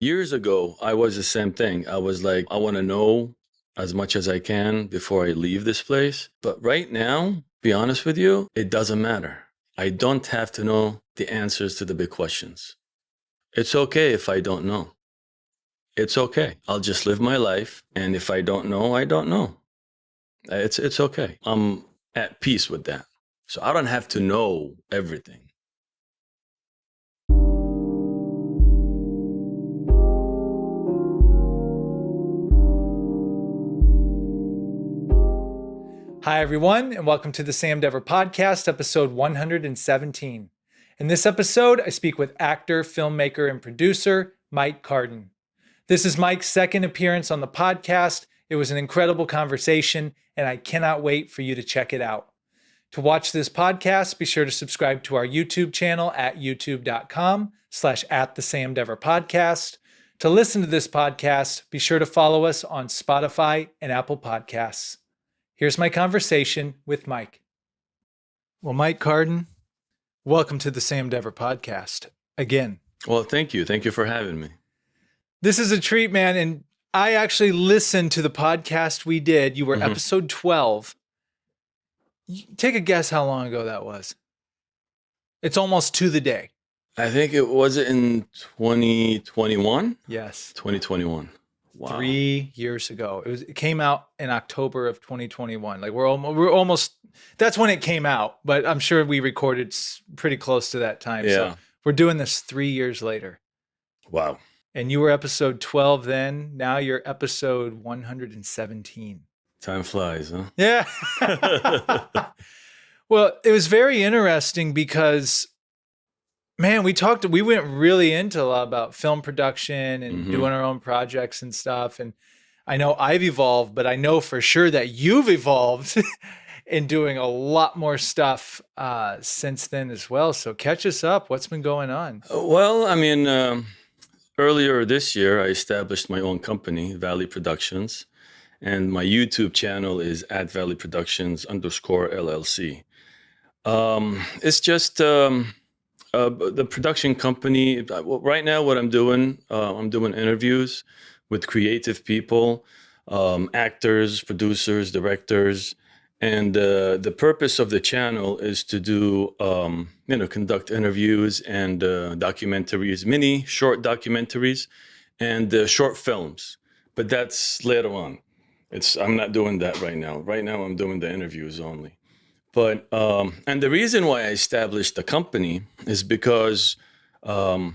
Years ago, I was the same thing. I was like, I want to know as much as I can before I leave this place. But right now, be honest with you, it doesn't matter. I don't have to know the answers to the big questions. It's okay if I don't know. It's okay. I'll just live my life. And if I don't know, I don't know. It's okay. I'm at peace with that. So I don't have to know everything. Hi, everyone, and welcome to the Sam Dever Podcast, episode 117. In this episode, I speak with actor, filmmaker, and producer Mike Cardan. This is Mike's second appearance on the podcast. It was an incredible conversation, and I cannot wait for you to check it out. To watch this podcast, be sure to subscribe to our YouTube channel at youtube.com/@thesamdeverpodcast. To listen to this podcast, be sure to follow us on Spotify and Apple Podcasts. Here's my conversation with Mike. Well, Mike Cardan, welcome to the Sam Dever Podcast again. Well, thank you. Thank you for having me. This is a treat, man. And I actually listened to the podcast we did. You were episode 12. Take a guess how long ago that was. It's almost to the day. I think it was in 2021. Yes. 2021. Wow. 3 years ago. It came out in October of 2021. Like we're almost. That's when it came out. But I'm sure we recorded pretty close to that time. Yeah. So we're doing this 3 years later. Wow. And you were episode 12 then. Now you're episode 117. Time flies, huh? Yeah. Well, it was very interesting because, man, we went really into a lot about film production and doing our own projects and stuff. And I know I've evolved, but I know for sure that you've evolved in doing a lot more stuff since then as well. So catch us up. What's been going on? Well, I mean, earlier this year, I established my own company, Valley Productions. And my YouTube channel is @valleyproductions_LLC. It's just the production company. Right now, what I'm doing interviews with creative people, actors, producers, directors. And the purpose of the channel is to do, conduct interviews and documentaries, mini short documentaries and short films. But that's later on. I'm not doing that right now. Right now, I'm doing the interviews only. But and the reason why I established the company is because the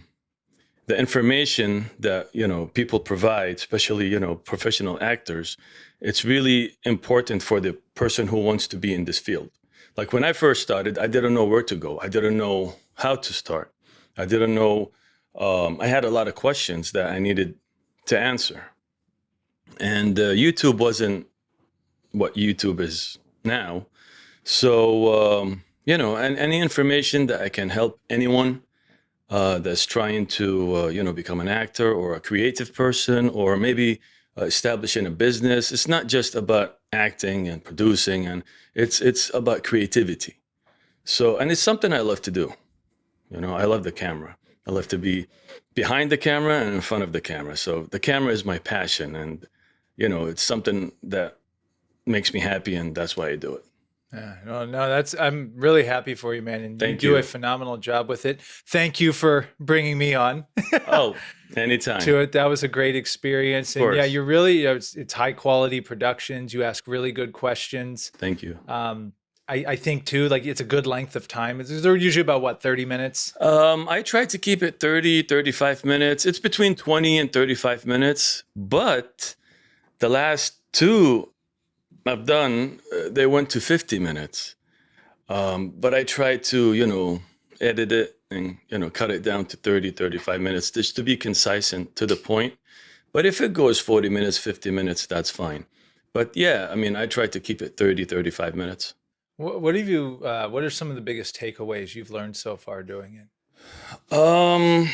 information that people provide, especially professional actors, it's really important for the person who wants to be in this field. Like when I first started, I didn't know where to go. I didn't know how to start. I didn't know. I had a lot of questions that I needed to answer. And YouTube wasn't what YouTube is now. So, and any information that I can help anyone that's trying to, become an actor or a creative person or maybe establishing a business. It's not just about acting and producing, and it's about creativity. So, and it's something I love to do. I love the camera. I love to be behind the camera and in front of the camera. So the camera is my passion, and it's something that makes me happy, and that's why I do it. Yeah, no, I'm really happy for you, man. And you do a phenomenal job with it. Thank you for bringing me on. Oh, anytime. To it. That was a great experience. And yeah, you're really, it's high quality productions. You ask really good questions. Thank you. I think too, like it's a good length of time. They're usually about 30 minutes? I try to keep it 30, 35 minutes. It's between 20 and 35 minutes. But the last two I've done, they went to 50 minutes. But I try to, edit it and, cut it down to 30, 35 minutes just to be concise and to the point. But if it goes 40 minutes, 50 minutes, that's fine. But yeah, I mean, I try to keep it 30, 35 minutes. What are some of the biggest takeaways you've learned so far doing it? Well,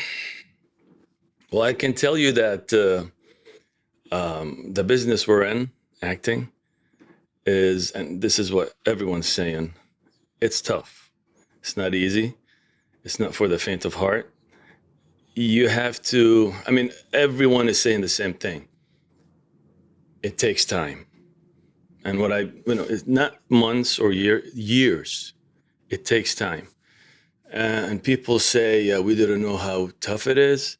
I can tell you that the business we're in, acting, is, and this is what everyone's saying, it's tough. It's not easy. It's not for the faint of heart. you have to, I mean, everyone is saying the same thing. It takes time. And it's not months or years. It takes time. And people say, we didn't know how tough it is.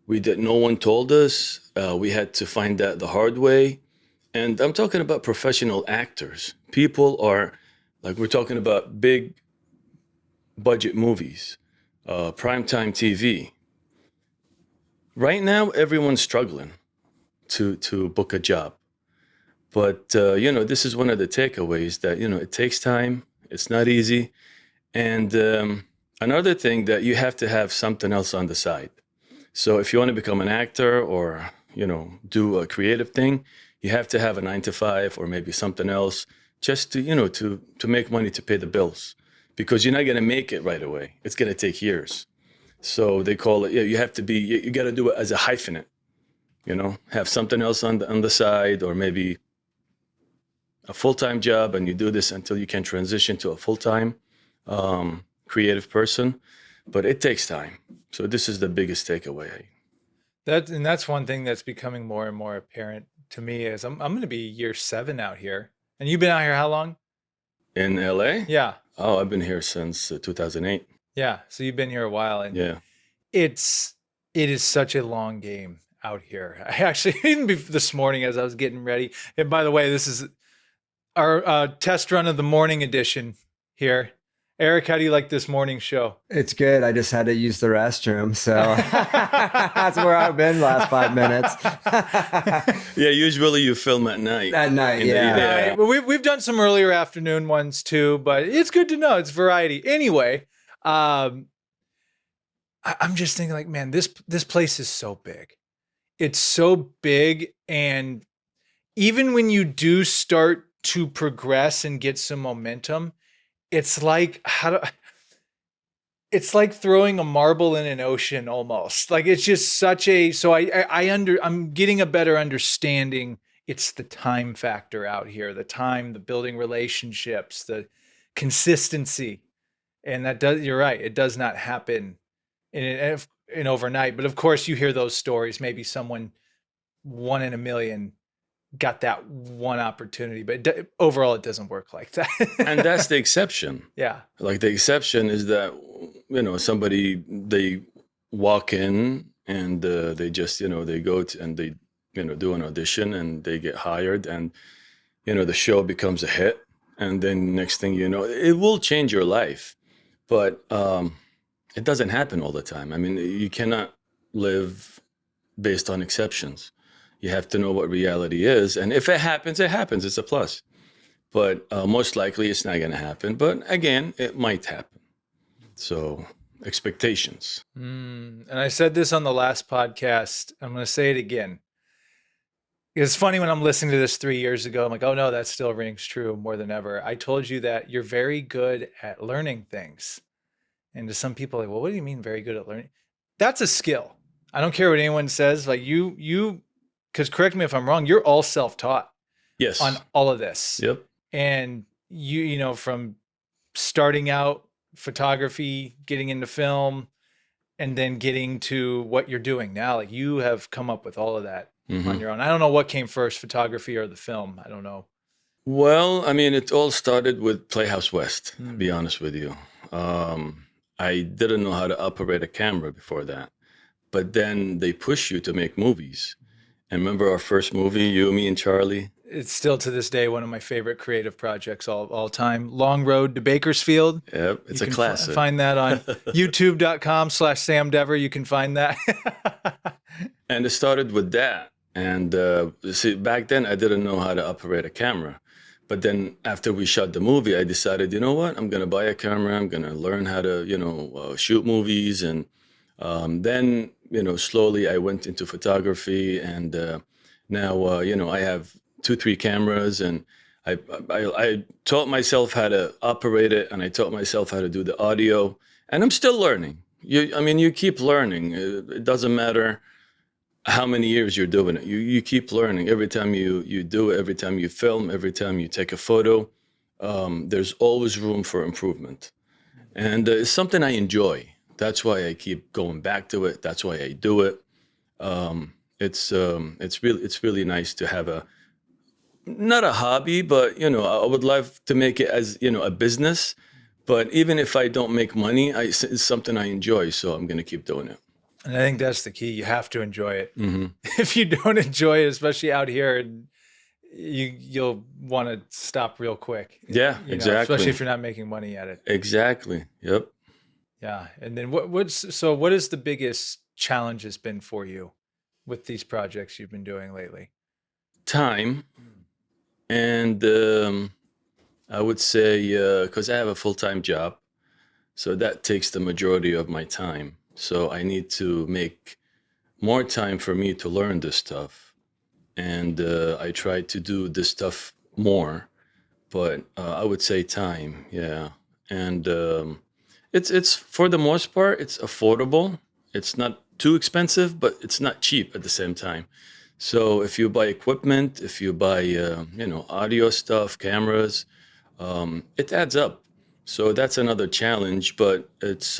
No one told us. We had to find that the hard way. And I'm talking about professional actors. People are, like, we're talking about big budget movies, primetime TV. Right now, everyone's struggling to book a job. But, this is one of the takeaways that, it takes time. It's not easy. And another thing that you have to have something else on the side. So if you want to become an actor or, do a creative thing, you have to have a 9 to 5 or maybe something else just to make money to pay the bills, because you're not going to make it right away. It's going to take years. So they call it, you have to be, you got to do it as a hyphenate, have something else on the side, or maybe a full-time job, and you do this until you can transition to a full-time creative person. But it takes time. So this is the biggest takeaway. That's one thing that's becoming more and more apparent to me is I'm going to be year 7 out here. And you've been out here how long? In LA? Yeah. Oh, I've been here since 2008. Yeah. So you've been here a while, and yeah, it is such a long game out here. I actually, even this morning as I was getting ready, and by the way, this is our test run of the morning edition here. Eric, how do you like this morning show? It's good. I just had to use the restroom, so that's where I've been last 5 minutes. Yeah, usually you film at night. At night, yeah. Well, we've done some earlier afternoon ones too, but it's good to know it's variety. Anyway, I'm just thinking, like, man, this place is so big. It's so big, and even when you do start to progress and get some momentum, it's like it's like throwing a marble in an ocean almost. Like, it's just such a, so I'm getting a better understanding. It's the time factor out here, the time, the building relationships, the consistency. And you're right. It does not happen in overnight, but of course you hear those stories. Maybe someone 1 in a million got that one opportunity, but overall it doesn't work like that. And that's the exception. Yeah. Like, the exception is that, somebody, they walk in and they just, they go to, and they, do an audition and they get hired, and, the show becomes a hit. And then next thing you know, it will change your life. But it doesn't happen all the time. I mean, you cannot live based on exceptions. You have to know what reality is. And if it happens, it happens. It's a plus. But most likely it's not going to happen. But again, it might happen. So expectations. And I said this on the last podcast. I'm going to say it again. It's funny, when I'm listening to this 3 years ago, I'm like, oh no, that still rings true more than ever. I told you that you're very good at learning things. And to some people, like, well, what do you mean very good at learning? That's a skill. I don't care what anyone says. Like, you, because correct me if I'm wrong, you're all self-taught. Yes. On all of this. Yep. And you from starting out photography, getting into film, and then getting to what you're doing now, like, you have come up with all of that on your own. I don't know what came first, photography or the film. I don't know. Well, I mean, it all started with Playhouse West, to be honest with you. I didn't know how to operate a camera before that. But then they push you to make movies. And remember our first movie, You, Me, and Charlie? It's still to this day one of my favorite creative projects all time. Long Road to Bakersfield. Yep, it's a classic. Find that on youtube.com/Sam Dever. You can find that. And it started with that. And see, back then I didn't know how to operate a camera. But then after we shot the movie, I decided, you know what? I'm going to buy a camera. I'm going to learn how to, shoot movies. And then, slowly I went into photography. And now, I have 2-3 cameras. And I taught myself how to operate it. And I taught myself how to do the audio. And I'm still learning. You keep learning. It doesn't matter how many years you're doing it. You keep learning. Every time you do it, every time you film, every time you take a photo, there's always room for improvement. And it's something I enjoy. That's why I keep going back to it. That's why I do it. It's really nice to have a not a hobby, but I would love to make it as a business. But even if I don't make money, it's something I enjoy, so I'm gonna keep doing it. And I think that's the key. You have to enjoy it. Hmm. If you don't enjoy it, especially out here, you'll want to stop real quick. Yeah, exactly. Especially if you're not making money at it. Exactly. Yep. Yeah. And then what is the biggest challenge has been for you with these projects you've been doing lately? Time, and I would say because I have a full-time job, so that takes the majority of my time. So I need to make more time for me to learn this stuff, and I try to do this stuff more. But I would say time, yeah, and it's for the most part it's affordable. It's not too expensive, but it's not cheap at the same time. So if you buy equipment, if you buy audio stuff, cameras, it adds up. So that's another challenge, but it's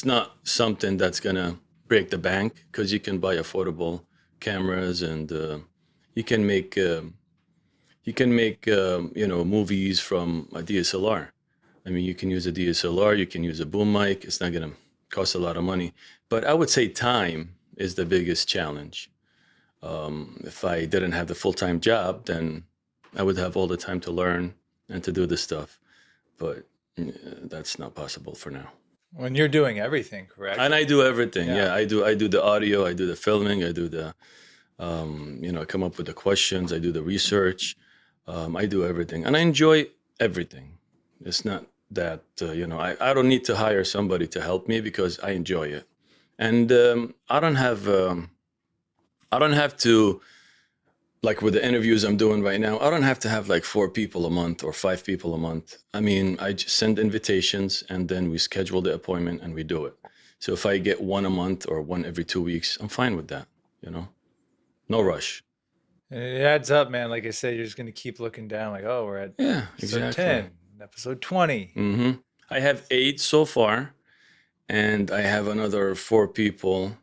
not something that's gonna break the bank because you can buy affordable cameras and you can make movies from a DSLR. I mean, you can use a DSLR, you can use a boom mic. It's not gonna cost a lot of money, but I would say time is the biggest challenge. If I didn't have the full-time job, then I would have all the time to learn and to do this stuff. But that's not possible for now. When you're doing everything, correct? And I do everything. Yeah. Yeah, I do the audio, I do the filming, I do the I come up with the questions, I do the research, I do everything, and I enjoy everything. It's not that I don't need to hire somebody to help me because I enjoy it, and I don't have to, like with the interviews I'm doing right now, I don't have to have like 4 people a month or 5 people a month. I mean, I just send invitations and then we schedule the appointment and we do it. So if I get one a month or one every 2 weeks, I'm fine with that, No rush. And it adds up, man. Like I said, you're just going to keep looking down like, oh, we're at Yeah, episode exactly. 10, episode 20. Hmm. I have 8 so far, and I have another 4 people,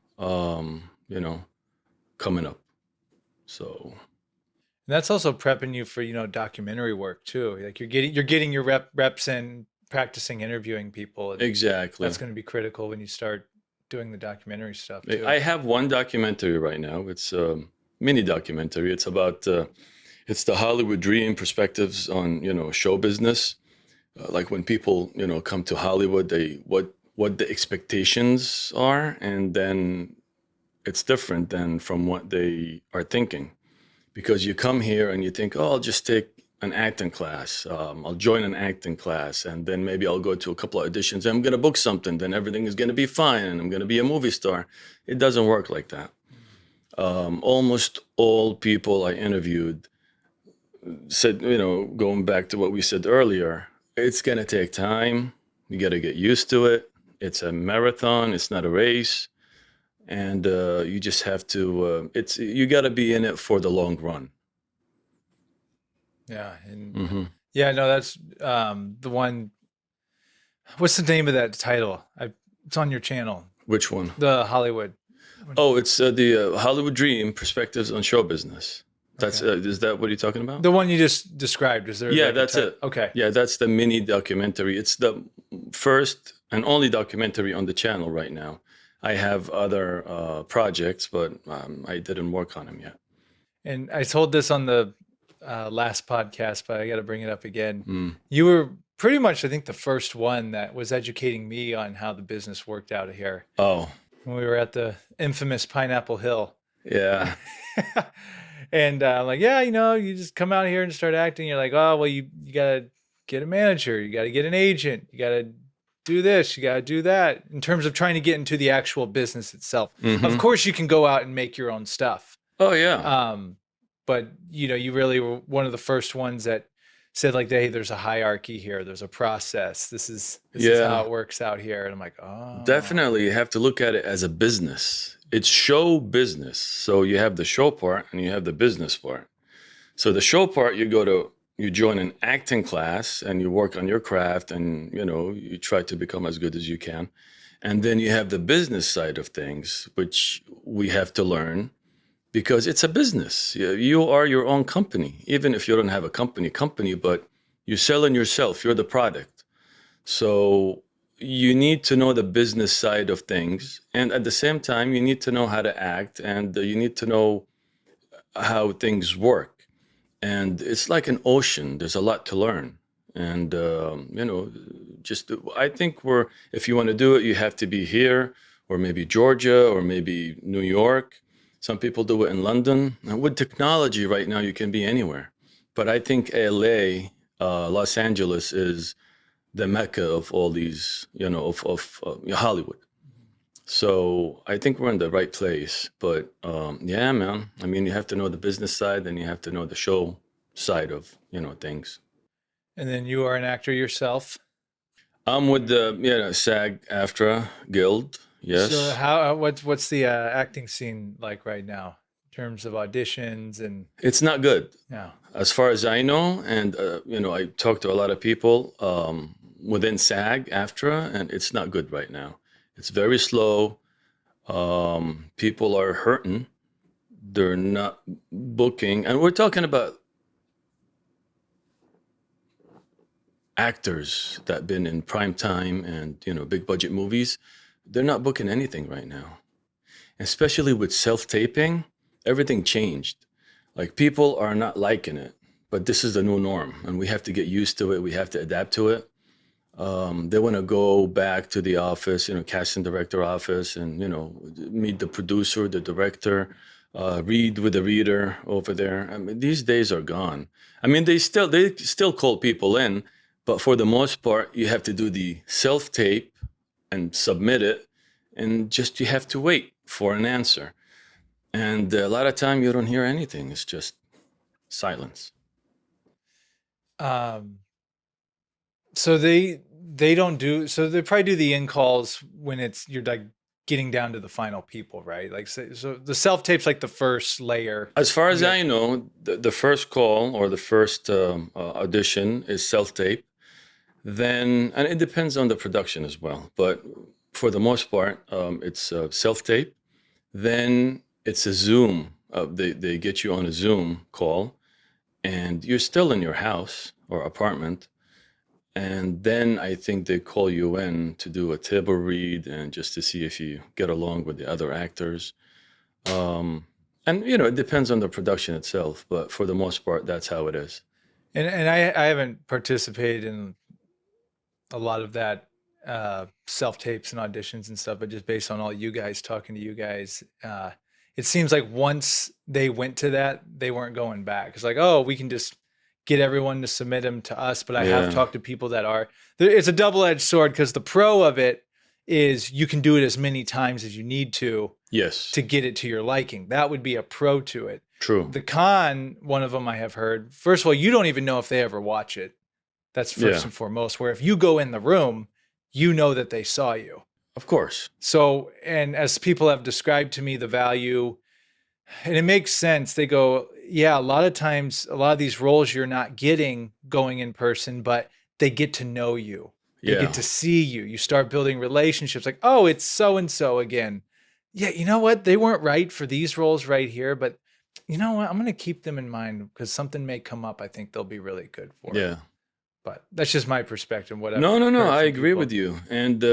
coming up. So And that's also prepping you for, documentary work too. Like you're getting your reps in practicing interviewing people. And exactly. that's going to be critical when you start doing the documentary stuff too. I have one documentary right now. It's a mini documentary. It's about it's the Hollywood dream, perspectives on show business. Like when people come to Hollywood, what the expectations are, and then it's different than from what they are thinking. Because you come here and you think, oh, I'll just take an acting class. I'll join an acting class, and then maybe I'll go to a couple of auditions. I'm going to book something. Then everything is going to be fine, and I'm going to be a movie star. It doesn't work like that. Almost all people I interviewed said, going back to what we said earlier, it's going to take time. You got to get used to it. It's a marathon. It's not a race. And you just have to, you got to be in it for the long run. Yeah. And Hmm. yeah, no, that's the one. What's the name of that title? It's on your channel. Which one? The Hollywood. Oh, it's the Hollywood Dream, Perspectives on Show Business. That's is that what you're talking about? The one you just described. Is there? Yeah, like that's it. Okay. Yeah, that's the mini documentary. It's the first and only documentary on the channel right now. I have other projects, but I didn't work on them yet. And I told this on the last podcast, but I got to bring it up again. Mm. You were pretty much, I think, the first one that was educating me on how the business worked out here. Oh, When we were at the infamous Pineapple Hill. yeah. And like, yeah, you just come out here and start acting. You're like, oh, well, you got to get a manager. You got to get an agent. You got to do this. You got to do that in terms of trying to get into the actual business itself. Mhm. Of course, you can go out and make your own stuff. Oh, yeah. But you really were one of the first ones that said like, hey, there's a hierarchy here. There's a process. This is how it works out here. And I'm like, oh. Definitely, you have to look at it as a business. It's show business. So you have the show part and you have the business part. So the show part, you go to you join an acting class and you work on your craft, and you try to become as good as you can. And then you have the business side of things, which we have to learn because it's a business. You are your own company, even if you don't have a company, but you're selling yourself, you're the product. So you need to know the business side of things. And at the same time, you need to know how to act, and you need to know how things work. And it's like an ocean. There's a lot to learn. And, just I think if you want to do it, you have to be here, or maybe Georgia, or maybe New York. Some people do it in London. And with technology right now, you can be anywhere. But I think LA, Los Angeles is the mecca of all these, of Hollywood. So I think we're in the right place. But yeah, man, I mean, you have to know the business side, and you have to know the show side of, things. And then you are an actor yourself. I'm with the SAG-AFTRA Guild. Yes. So what's the acting scene like right now in terms of auditions and? It's not good. Yeah. As far as I know, and I talk to a lot of people within SAG-AFTRA, and it's not good right now. It's very slow. People are hurting. They're not booking, and we're talking about actors that been in prime time and big budget movies. They're not booking anything right now, especially with self-taping. Everything changed. Like, people are not liking it, but this is the new norm, and we have to get used to it. We have to adapt to it. They want to go back to the office, casting director office, and meet the producer, the director, read with the reader over there. I mean, these days are gone. I mean, they still call people in, but for the most part, you have to do the self tape and submit it, and just you have to wait for an answer. And a lot of time you don't hear anything. It's just silence. So they don't do, so they probably do the in calls when you're like getting down to the final people, right? Like, so the self tape's like the first layer. As far as I know, the first call or the first audition is self tape. Then, and it depends on the production as well, but for the most part, it's self tape. Then it's a Zoom. They get you on a Zoom call, and you're still in your house or apartment. And then I think they call you in to do a table read, and just to see if you get along with the other actors. And it depends on the production itself, but for the most part, that's how it is. And I haven't participated in a lot of that self tapes and auditions and stuff, but just based on all you guys talking to you guys, it seems like once they went to that, they weren't going back. It's like, oh, we can just get everyone to submit them to us. But I have talked to people that are, it's a double-edged sword, because the pro of it is you can do it as many times as you need to. Yes. To get it to your liking. That would be a pro to it. True. The con, one of them I have heard, first of all, you don't even know if they ever watch it. That's first and foremost, where if you go in the room, you know that they saw you. Of course. So, and as people have described to me the value, and it makes sense, they go, yeah, a lot of times, a lot of these roles you're not getting going in person, but they get to know you. They get to see you. You start building relationships, like, oh, it's so-and-so again. Yeah, you know what? They weren't right for these roles right here, but you know what? I'm going to keep them in mind because something may come up I think they'll be really good for. Yeah. But that's just my perspective. Whatever. No. I agree with you. And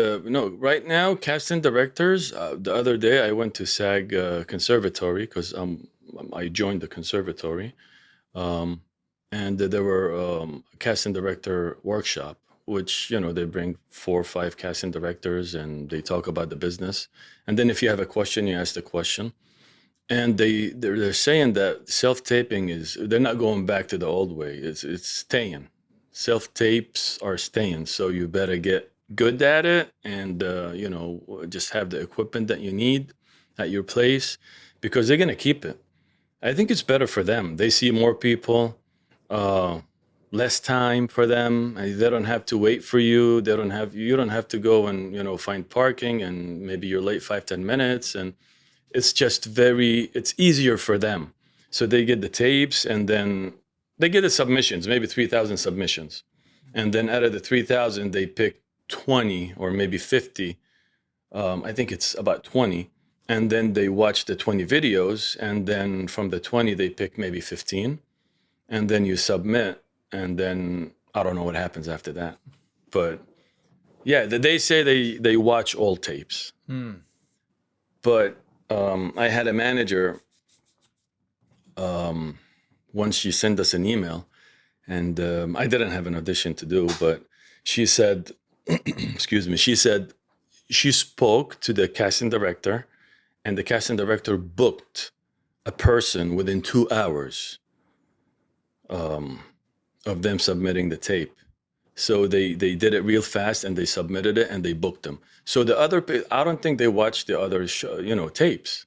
right now, casting directors. The other day, I went to SAG Conservatory because I joined the conservatory, and there were a casting director workshop, which they bring 4 or 5 casting directors, and they talk about the business. And then if you have a question, you ask the question. And they're saying that self-taping they're not going back to the old way. It's staying. Self-tapes are staying, so you better get good at it, and just have the equipment that you need at your place, because they're going to keep it. I think it's better for them. They see more people, less time for them. They don't have to wait for you. You don't have to go and find parking, and maybe you're late 5-10 minutes, and it's just it's easier for them. So they get the tapes, and then they get the submissions, maybe 3,000 submissions. And then out of the 3,000, they pick 20 or maybe 50. I think it's about 20. And then they watch the 20 videos. And then from the 20, they pick maybe 15. And then you submit. And then I don't know what happens after that. But yeah, they say they watch all tapes. But I had a manager, once she sent us an email, and I didn't have an audition to do, but she said, excuse me, she said she spoke to the casting director, and the casting director booked a person within 2 hours of them submitting the tape. So they did it real fast, and they submitted it, and they booked them. So the other, I don't think they watched the other, tapes.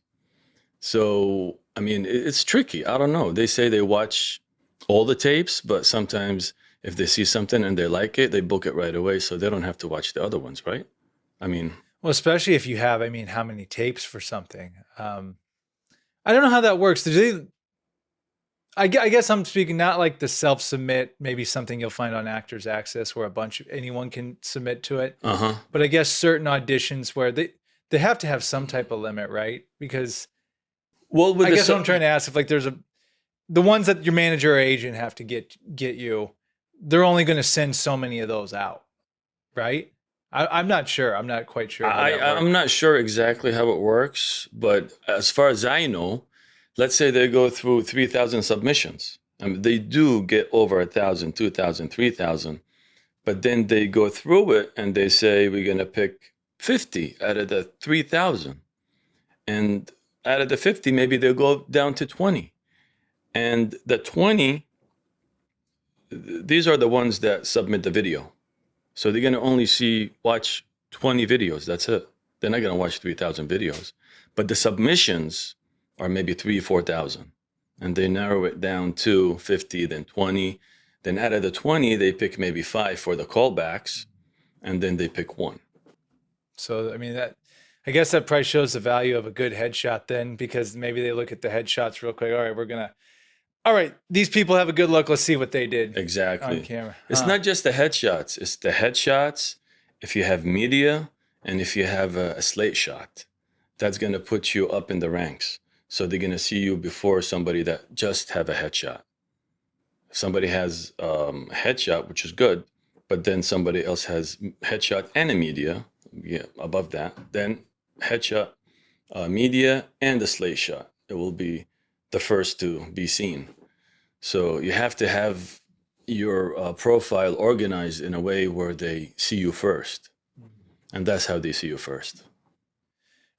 So, I mean, it's tricky. I don't know. They say they watch all the tapes, but sometimes if they see something and they like it, they book it right away. So they don't have to watch the other ones, right? I mean, well, especially if you have, how many tapes for something? I don't know how that works. I guess I'm speaking not like the self-submit, maybe something you'll find on Actors Access where anyone can submit to it. But I guess certain auditions where they have to have some type of limit, right? Because I guess what I'm trying to ask, if like the ones that your manager or agent have to get you, they're only going to send so many of those out, right? I'm not sure. I'm not quite sure. I'm not sure exactly how it works, but as far as I know, let's say they go through 3,000 submissions. I mean, they do get over 1,000, 2,000, 3,000, but then they go through it and they say, we're going to pick 50 out of the 3,000. And out of the 50, maybe they'll go down to 20. And the 20, these are the ones that submit the video. So they're going to only watch 20 videos. That's it. They're not going to watch 3,000 videos. But the submissions are maybe 3,000, 4,000. And they narrow it down to 50, then 20. Then out of the 20, they pick maybe 5 for the callbacks. And then they pick 1. So, I guess that probably shows the value of a good headshot then, because maybe they look at the headshots real quick. All right, these people have a good look. Let's see what they did. Exactly. On camera. It's not just the headshots. It's the headshots. If you have media and if you have a slate shot, that's going to put you up in the ranks. So they're going to see you before somebody that just have a headshot. If somebody has a headshot, which is good, but then somebody else has headshot and a media, above that, then headshot, media, and the slate shot. It will be the first to be seen. So you have to have your profile organized in a way where they see you first. And that's how they see you first.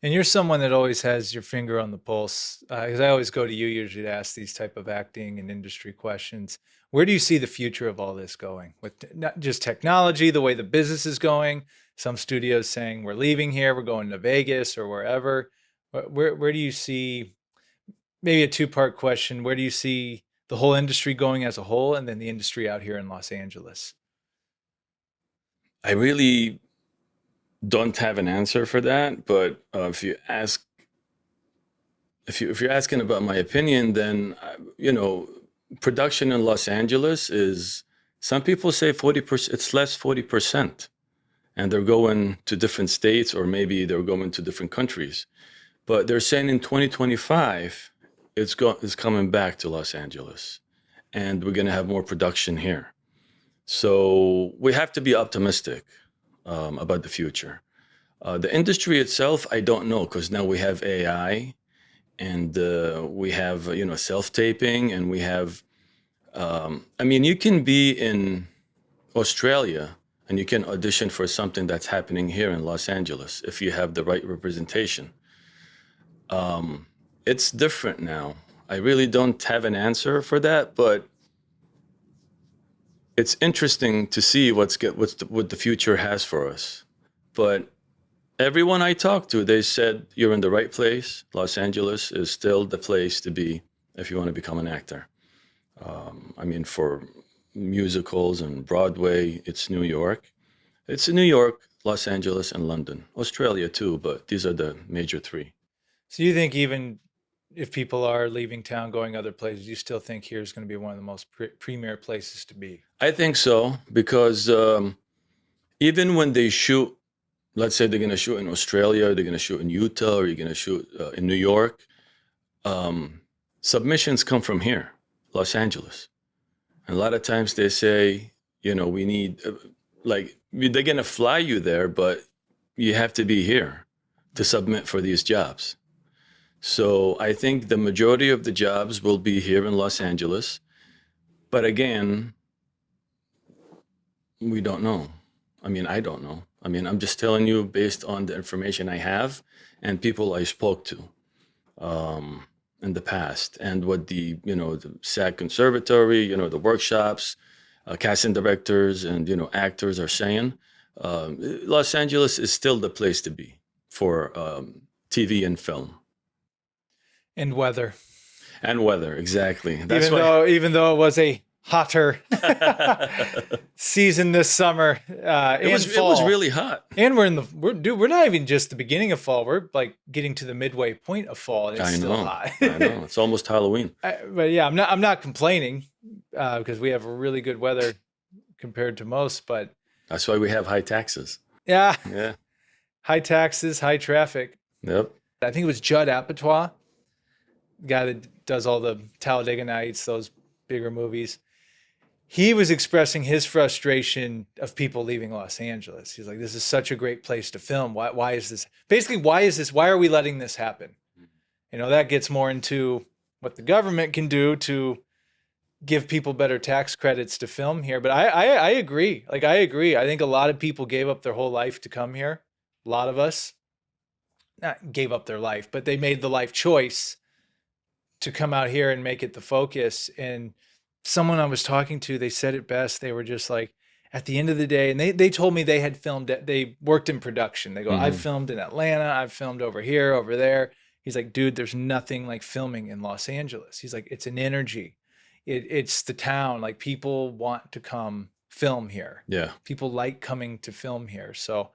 And you're someone that always has your finger on the pulse, because I always go to you usually to ask these type of acting and industry questions. Where do you see the future of all this going? With not just technology, the way the business is going, some studios saying we're leaving here, we're going to Vegas or wherever. Where do you see, maybe a two-part question, where do you see the whole industry going as a whole, and then the industry out here in Los Angeles? I really don't have an answer for that, but if you're asking about my opinion, then production in Los Angeles is, some people say 40%, it's less 40%, and they're going to different states, or maybe they're going to different countries. But they're saying in 2025, it's coming back to Los Angeles, and we're going to have more production here. So we have to be optimistic about the future. The industry itself, I don't know, because now we have AI, and we have self-taping, and we have. You can be in Australia and you can audition for something that's happening here in Los Angeles if you have the right representation. It's different now. I really don't have an answer for that, but it's interesting to see what the future has for us. But everyone I talked to, they said you're in the right place. Los Angeles is still the place to be if you want to become an actor. For musicals and Broadway, it's New York. It's New York, Los Angeles, and London. Australia too, but these are the major three. So you think even if people are leaving town, going other places, you still think here is going to be one of the most premier places to be? I think so because even when they shoot, let's say they're going to shoot in Australia, they're going to shoot in Utah, or you're going to shoot in New York, submissions come from here, Los Angeles. And a lot of times they say, we need, like, they're going to fly you there, but you have to be here to submit for these jobs. So I think the majority of the jobs will be here in Los Angeles. But again, we don't know. I mean, I don't know. I mean, I'm just telling you based on the information I have and people I spoke to in the past, and what the SAG Conservatory, the workshops, casting directors and actors are saying. Los Angeles is still the place to be for TV and film. And weather. And weather, exactly. That's even though it was a hotter season this summer, it was really hot. And we're not even just the beginning of fall. We're like getting to the midway point of fall, and it's still hot. I know. It's almost Halloween. But yeah, I'm not complaining because we have really good weather compared to most. But that's why we have high taxes. Yeah. Yeah. High taxes, high traffic. Yep. I think it was Judd Apatow, the guy that does all the Talladega Nights, those bigger movies. He was expressing his frustration of people leaving Los Angeles. He's like, this is such a great place to film. Why is this? Basically, why are we letting this happen? That gets more into what the government can do to give people better tax credits to film here. But I agree. I agree. I think a lot of people gave up their whole life to come here. A lot of us not gave up their life, but they made the life choice to come out here and make it the focus. And someone I was talking to, they said it best. They were just like, at the end of the day, and they told me they had filmed, they worked in production. They go, I've filmed in Atlanta. I've filmed over here, over there. He's like, dude, there's nothing like filming in Los Angeles. He's like, it's an energy. It's the town. Like, people want to come film here. Yeah. People like coming to film here. So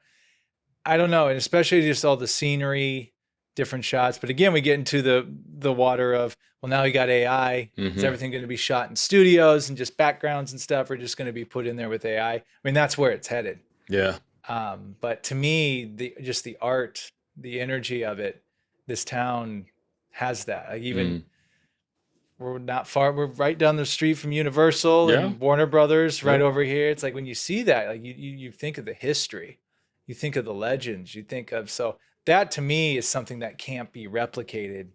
I don't know. And especially just all the scenery, different shots. But again, we get into the water of, well, now we got AI. Is everything going to be shot in studios and just backgrounds and stuff, or just going to be put in there with AI? I mean, that's where it's headed. Yeah. But to me, just the art, the energy of it, this town has that. Like, even we're not far. We're right down the street from Universal and Warner Brothers right over here. It's like, when you see that, like, you think of the history, you think of the legends, you think of, so that to me is something that can't be replicated.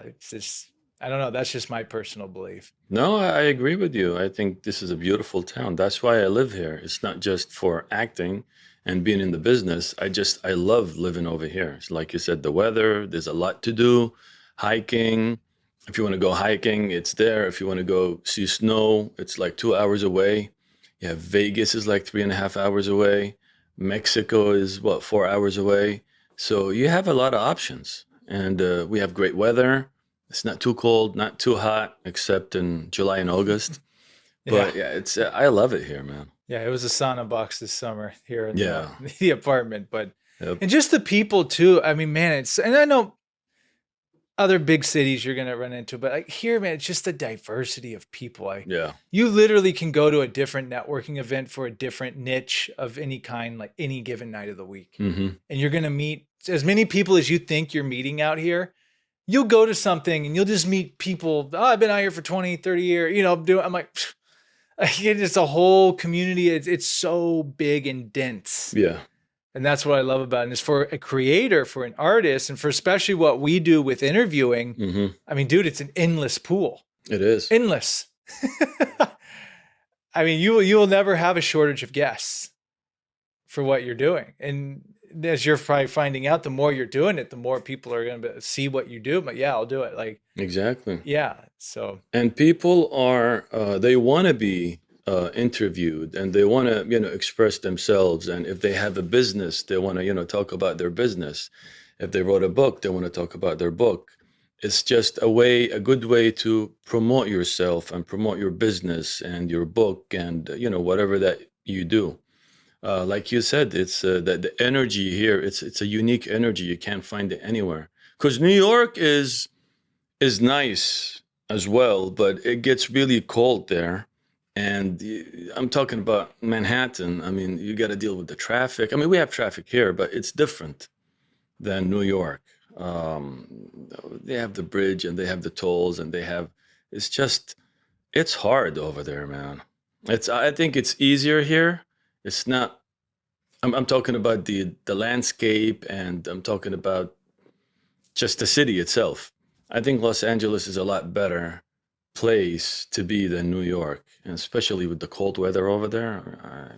It's just, I don't know. That's just my personal belief. No, I agree with you. I think this is a beautiful town. That's why I live here. It's not just for acting and being in the business. I love living over here. It's like you said, the weather, there's a lot to do. Hiking. If you want to go hiking, it's there. If you want to go see snow, it's like 2 hours away. Yeah, Vegas is like 3.5 hours away. Mexico is 4 hours away. So you have a lot of options, and we have great weather. It's not too cold, not too hot, except in July and August. But yeah, it's I love it here, man. Yeah, it was a sauna box this summer here in the apartment, but and just the people too. I mean, man, and I know other big cities you're gonna run into, but like here, man, it's just the diversity of people. You literally can go to a different networking event for a different niche of any kind, like any given night of the week, and you're gonna meet as many people as you think you're meeting out here. You'll go to something and you'll just meet people. Oh, I've been out here for 20, 30 years. I'm like, it's a whole community. It's so big and dense. Yeah. And that's what I love about it. And it's for a creator, for an artist, and for especially what we do with interviewing. I mean, dude, it's an endless pool. It is. Endless. I mean, you will never have a shortage of guests for what you're doing. And as you're probably finding out, the more you're doing it, the more people are going to see what you do. But yeah, I'll do it. Like, exactly. Yeah. So, and people are, they want to be interviewed, and they want to, express themselves. And if they have a business, they want to, talk about their business. If they wrote a book, they want to talk about their book. It's just a good way to promote yourself and promote your business and your book and, whatever that you do. Like you said, it's the energy here. It's a unique energy. You can't find it anywhere. Because New York is is nice as well, but it gets really cold there. And I'm talking about Manhattan. I mean, you got to deal with the traffic. I mean, we have traffic here, but it's different than New York. Um, they have the bridge and they have the tolls and they have, it's just, it's hard over there, man. I think it's easier here. It's not, I'm talking about the landscape, and I'm talking about just the city itself. I think Los Angeles is a lot better place to be than New York, and especially with the cold weather over there.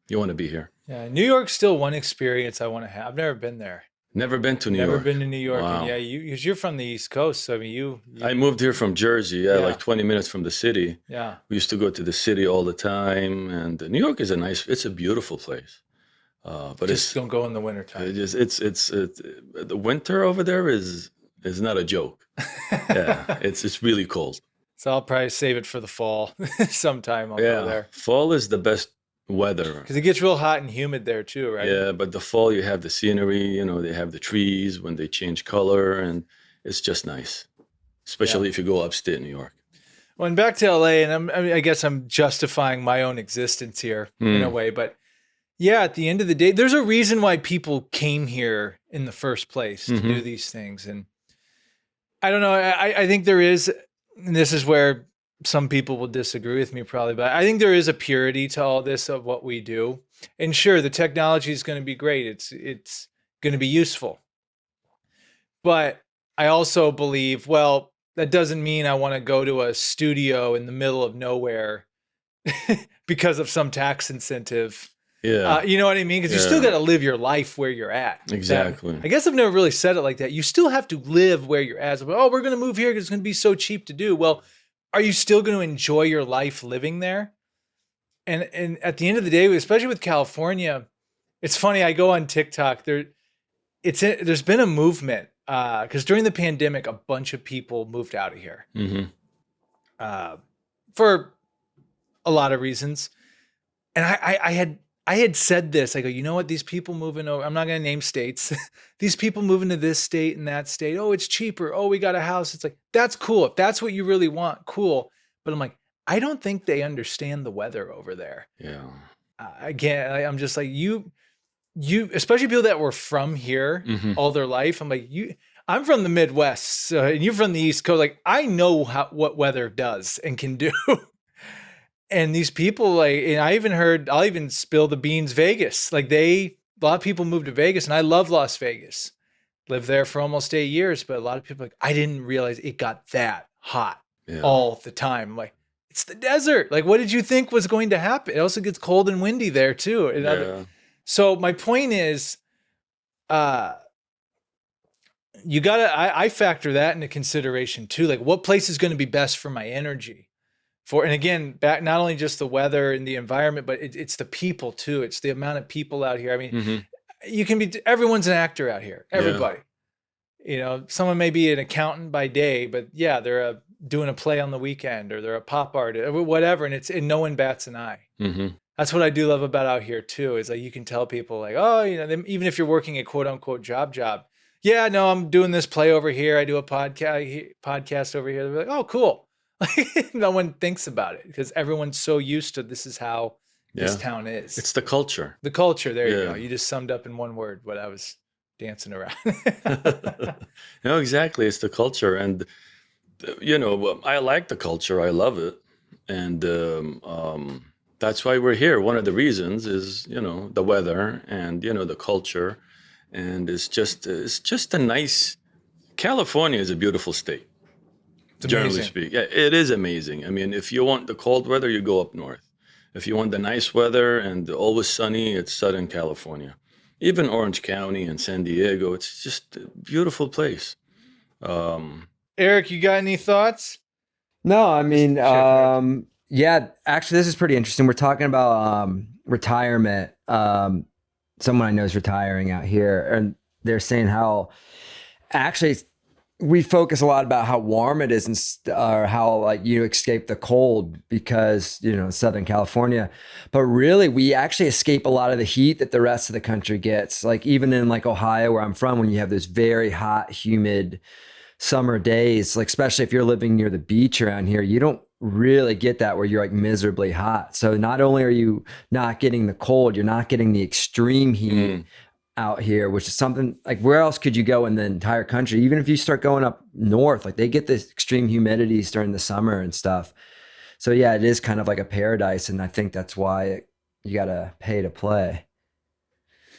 You want to be here. Yeah, New York's still one experience I want to have. I've never been there. Never been to New Never York. been to New York. And Wow. yeah, you're from the East Coast, so I mean, you I moved here from Jersey, yeah, Yeah. like 20 minutes from the city. yeah. We used to go to the city all the time, and New York is it's a beautiful place. But Just don't go in the it wintertime. just, it's the winter over there is not a joke. Yeah, it's really cold. So I'll probably save it for the fall sometime. I'll go Yeah, there fall is the best weather. because it gets real hot and humid there too, right? Yeah, but the fall you have the scenery, they have the trees when they change color, and it's just nice, especially if you go upstate New York. Well, and back to LA, and I guess I'm justifying my own existence here in a way, but yeah, at the end of the day, there's a reason why people came here in the first place to do these things. And I don't know, I think there is, and this is where some people will disagree with me probably, but I think there is a purity to all this of what we do. And sure, the technology is going to be great. It's going to be useful. But I also believe, well, that doesn't mean I want to go to a studio in the middle of nowhere because of some tax incentive. Yeah, You know what I mean? Because you still Yeah. got to live your life where you're at. exactly. I guess I've never really said it like that. You still have to live where you're at. So, oh, we're going to move here because it's going to be so cheap to do. Well, are you still going to enjoy your life living there? And at the end of the day, especially with California, it's funny. I go on TikTok. There's been a movement because during the pandemic, a bunch of people moved out of here hmm for a lot of reasons. And I had said this. I go, you know what? These people moving over, I'm not going to name states. These people moving to this state and that state. Oh, it's cheaper. Oh, we got a house. It's like, that's cool. If that's what you really want, cool. But I'm like, I don't think they understand the weather over there. Yeah, Again, I'm just like, you, especially people that were from here all their life. I'm like, I'm from the Midwest, and you're from the East Coast. Like, I know what weather does and can do. And these people, like, and I'll even spill the beans, Vegas. Like a lot of people move to Vegas, and I love Las Vegas. Lived there for almost 8 years, but a lot of people are like, I didn't realize it got that hot yeah. all the time. I'm like, it's the desert. Like, what did you think was going to happen? It also gets cold and windy there too. Yeah. So my point is, you gotta, I factor that into consideration too. Like, what place is going to be best for my energy? And again, back not only just the weather and the environment, but it's the people too. It's the amount of people out here. I mean, you can everyone's an actor out here. Everybody, someone may be an accountant by day, but yeah, they're doing a play on the weekend, or they're a pop artist, or whatever. And no one bats an eye. That's what I do love about out here too. Is like, you can tell people like, oh, even if you're working a quote unquote job. Yeah, no, I'm doing this play over here. I do a podcast over here. They're like, oh, cool. No one thinks about it because everyone's so used to this is how this town is. It's the culture. The culture. There you go. You just summed up in one word what I was dancing around. No, exactly. It's the culture. And, I like the culture. I love it. And that's why we're here. One of the reasons is, the weather and, the culture. And it's just a nice, California is a beautiful state. Generally speaking. Yeah, it is amazing. I mean, if you want the cold weather, you go up north. If you want the nice weather and always sunny, it's Southern California. Even Orange County and San Diego, it's just a beautiful place. Eric, you got any thoughts? No, I mean, check yeah, actually, this is pretty interesting. We're talking about retirement. Someone I know is retiring out here, and they're saying how actually we focus a lot about how warm it is or how like you escape the cold because, Southern California, but really we actually escape a lot of the heat that the rest of the country gets. Like even in like Ohio, where I'm from, when you have those very hot, humid summer days, like especially if you're living near the beach around here, you don't really get that where you're like miserably hot. So not only are you not getting the cold, you're not getting the extreme heat out here, which is something like where else could you go in the entire country? Even if you start going up north, like they get this extreme humidities during the summer and stuff. So yeah, it is kind of like a paradise, and I think that's why you gotta pay to play.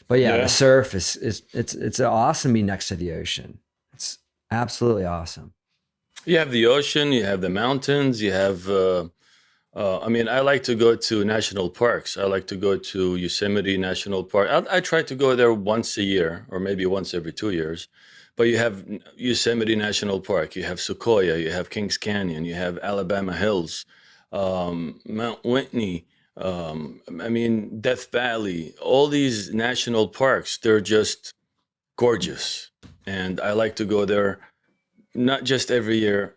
But yeah, the surf is it's awesome being next to the ocean. It's absolutely awesome. You have the ocean, you have the mountains, you have. I mean, I like to go to national parks. I like to go to Yosemite National Park. I try to go there once a year, or maybe once every 2 years. But you have Yosemite National Park, you have Sequoia, you have Kings Canyon, you have Alabama Hills, Mount Whitney. I mean, Death Valley. All these national parks, they're just gorgeous, and I like to go there. Not just every year.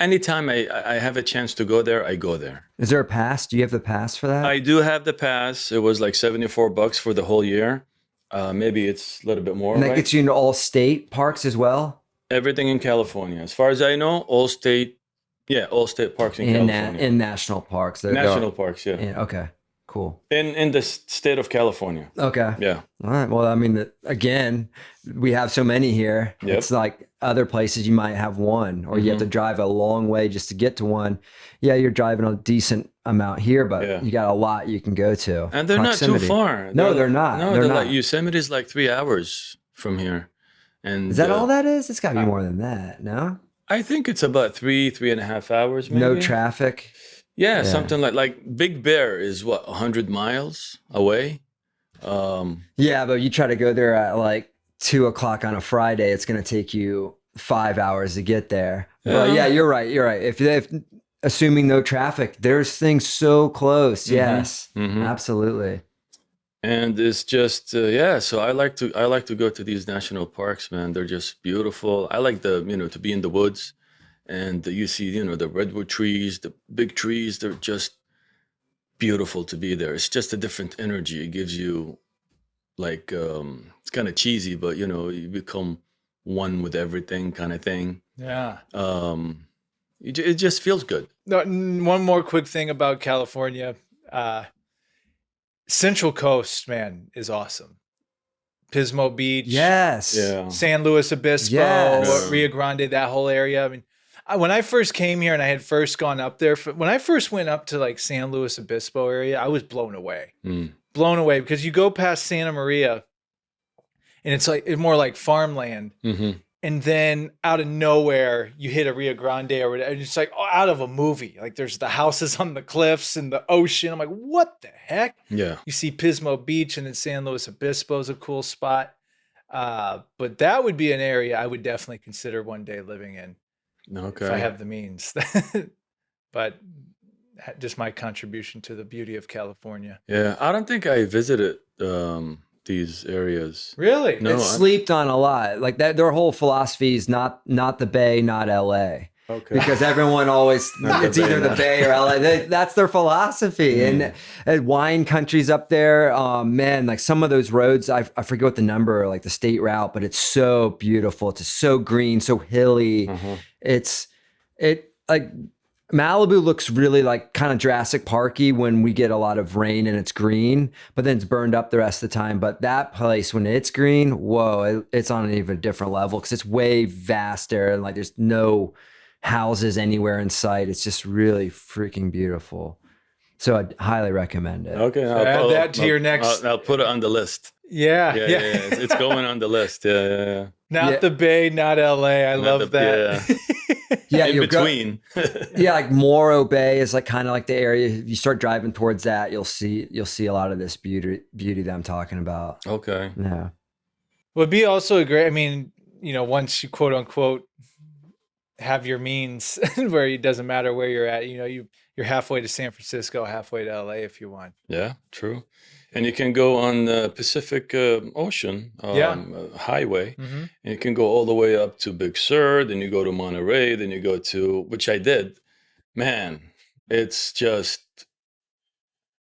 Anytime I have a chance to go there, I go there. Is there a pass? Do you have the pass for that? I do have the pass. It was like $74 for the whole year. Maybe it's a little bit more. And that right? gets you into all state parks as well? Everything in California. As far as I know, all state parks in California. In national parks. National parks, yeah. Okay, cool. In the state of California. Okay. Yeah. All right. Well, I mean, again, we have so many here. Yep. It's like other places you might have one, or you have to drive a long way just to get to one. Yeah, you're driving a decent amount here, but you got a lot you can go to. And they're not too far. No, they're not. No, they're not. like Yosemite is like 3 hours from here. And is that all that is? It's got to be more than that, no? I think it's about 3.5 hours, maybe. No traffic? Yeah, something like Big Bear is what, 100 miles away? Yeah, but you try to go there at like 2:00 on a Friday, it's going to take you 5 hours to get there. Well, yeah, you're right. You're right. If assuming no traffic, there's things so close. Yes, absolutely. And it's just so I like to go to these national parks, man. They're just beautiful. I like to be in the woods, and you see the redwood trees, the big trees. They're just beautiful to be there. It's just a different energy. It gives you like it's kind of cheesy, but you become one with everything, kind of thing. Yeah. It just feels good. No, one more quick thing about California. Central Coast, man, is awesome. Pismo Beach. Yes. Yeah. San Luis Obispo, Yes. Rio Grande, that whole area. I mean, when I first came here and I had first gone up there, when I first went up to like San Luis Obispo area, I was blown away. Blown away because you go past Santa Maria and it's like more like farmland. And then out of nowhere, you hit a Rio Grande or whatever. And it's like out of a movie. Like there's the houses on the cliffs and the ocean. I'm like, what the heck? Yeah. You see Pismo Beach, and then San Luis Obispo is a cool spot. But that would be an area I would definitely consider one day living in. Okay. If I have the means. But just my contribution to the beauty of California. Yeah, I don't think I visited these areas. Really? No, It's slept on a lot. Like that, their whole philosophy is not the Bay, not LA. Okay. Because everyone always, it's either the Bay or LA. That's their philosophy. And wine countries up there, man, like some of those roads, I forget what the number, like the state route, but it's so beautiful. It's so green, so hilly. It like Malibu looks really like kind of Jurassic Parky when we get a lot of rain and it's green, but then it's burned up the rest of the time. But that place, when it's green, whoa, it's on an even different level because it's way vaster and like there's no houses anywhere in sight. It's just really freaking beautiful. So I'd highly recommend it. Okay. Add that to your next. I'll put it on the list. Yeah. Yeah. It's going on the list. Yeah. Not the Bay, not LA. I love that. Yeah. Yeah, In you'll between. yeah, like Morro Bay is like kind of like the area. If you start driving towards that, you'll see a lot of this beauty that I'm talking about. Okay. Yeah. Would be also a great. I mean, once you quote unquote have your means, where it doesn't matter where you're at. You're halfway to San Francisco, halfway to LA if you want. Yeah, true. And you can go on the Pacific Ocean highway, and you can go all the way up to Big Sur, then you go to Monterey, then you go to, which I did. Man, it's just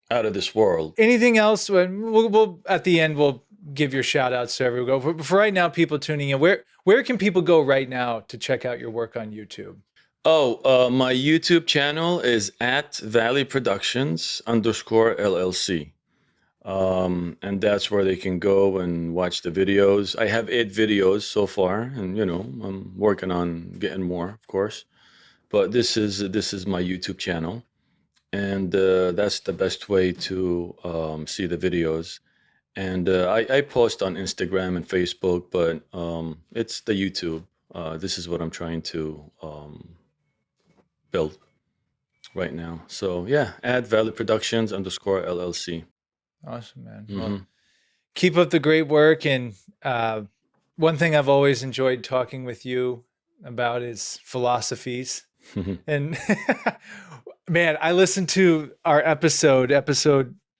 out of this world. Anything else? We'll at the end, we'll give your shout outs to everyone. But for right now, people tuning in, where can people go right now to check out your work on YouTube? My YouTube channel is at Valley Productions _LLC. And that's where they can go and watch the videos. I have 8 videos so far, and I'm working on getting more, of course. But this is my YouTube channel, and that's the best way to see the videos. And I post on Instagram and Facebook, but it's the YouTube. This is what I'm trying to build right now. So yeah, at Valley Productions _LLC. Awesome, man. Mhm. Well, keep up the great work. And one thing I've always enjoyed talking with you about is philosophies. And man, I listened to our episode.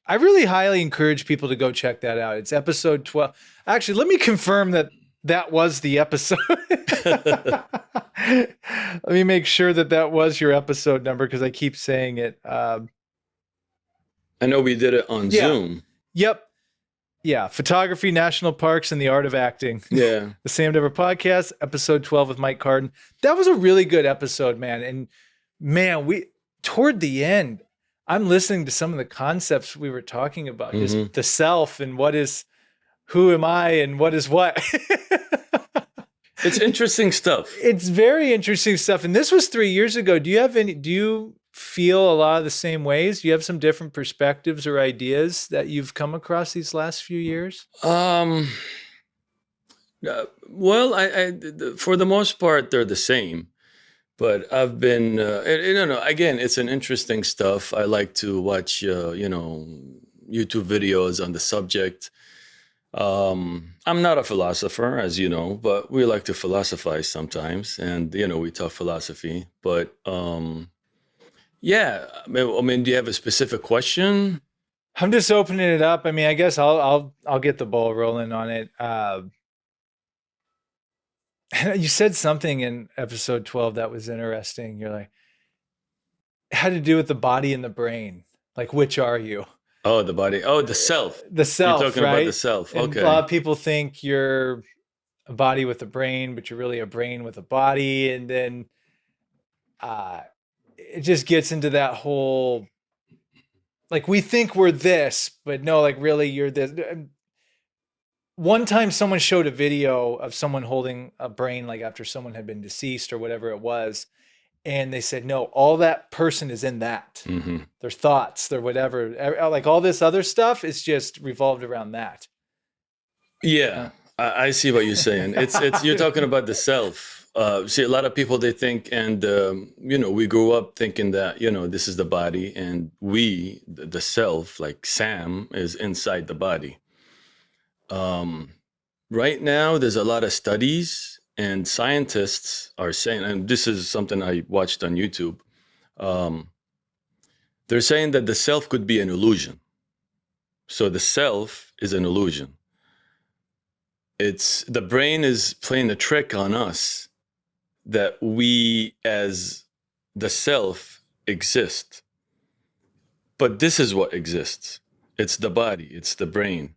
I really highly encourage people to go check that out. It's episode 12. Actually, let me confirm that was the episode. Let me make sure that was your episode number, because I keep saying it. I know we did it on Zoom. Yep. Yeah. Photography, national parks, and the art of acting. Yeah. The Sam Dever Podcast, episode 12 with Mike Cardan. That was a really good episode, man. And man, toward the end, I'm listening to some of the concepts we were talking about, just the self and who am I and what is what. It's interesting stuff. It's very interesting stuff. And this was 3 years ago. Do you feel a lot of the same ways? Do you have some different perspectives or ideas that you've come across these last few years? Well, I for the most part, they're the same. But I've been, again, it's an interesting stuff. I like to watch, YouTube videos on the subject. I'm not a philosopher, as you know, but we like to philosophize sometimes, and we talk philosophy. But yeah, I mean, do you have a specific question? I'm just opening it up. I mean, I guess I'll get the ball rolling on it. You said something in episode 12 that was interesting. You're like, it had to do with the body and the brain. Like, which are you? Oh, the body. Oh, the self. The self, You're talking right? about the self. And Okay. a lot of people think you're a body with a brain, but you're really a brain with a body. And then it just gets into that whole, like, we think we're this, but no, like, really you're this. One time someone showed a video of someone holding a brain, like after someone had been deceased or whatever it was. And they said, no, all that person is in that. Mm-hmm. Their thoughts, their whatever, like all this other stuff is just revolved around that. Yeah, I see what you're saying. It's you're talking about the self. See, a lot of people, they think, and we grew up thinking that this is the body, and we, the self, like Sam, is inside the body. Right now, there's a lot of studies, and scientists are saying, and this is something I watched on YouTube. They're saying that the self could be an illusion. So the self is an illusion. The brain is playing a trick on us that we as the self exist. But this is what exists. It's the body, it's the brain.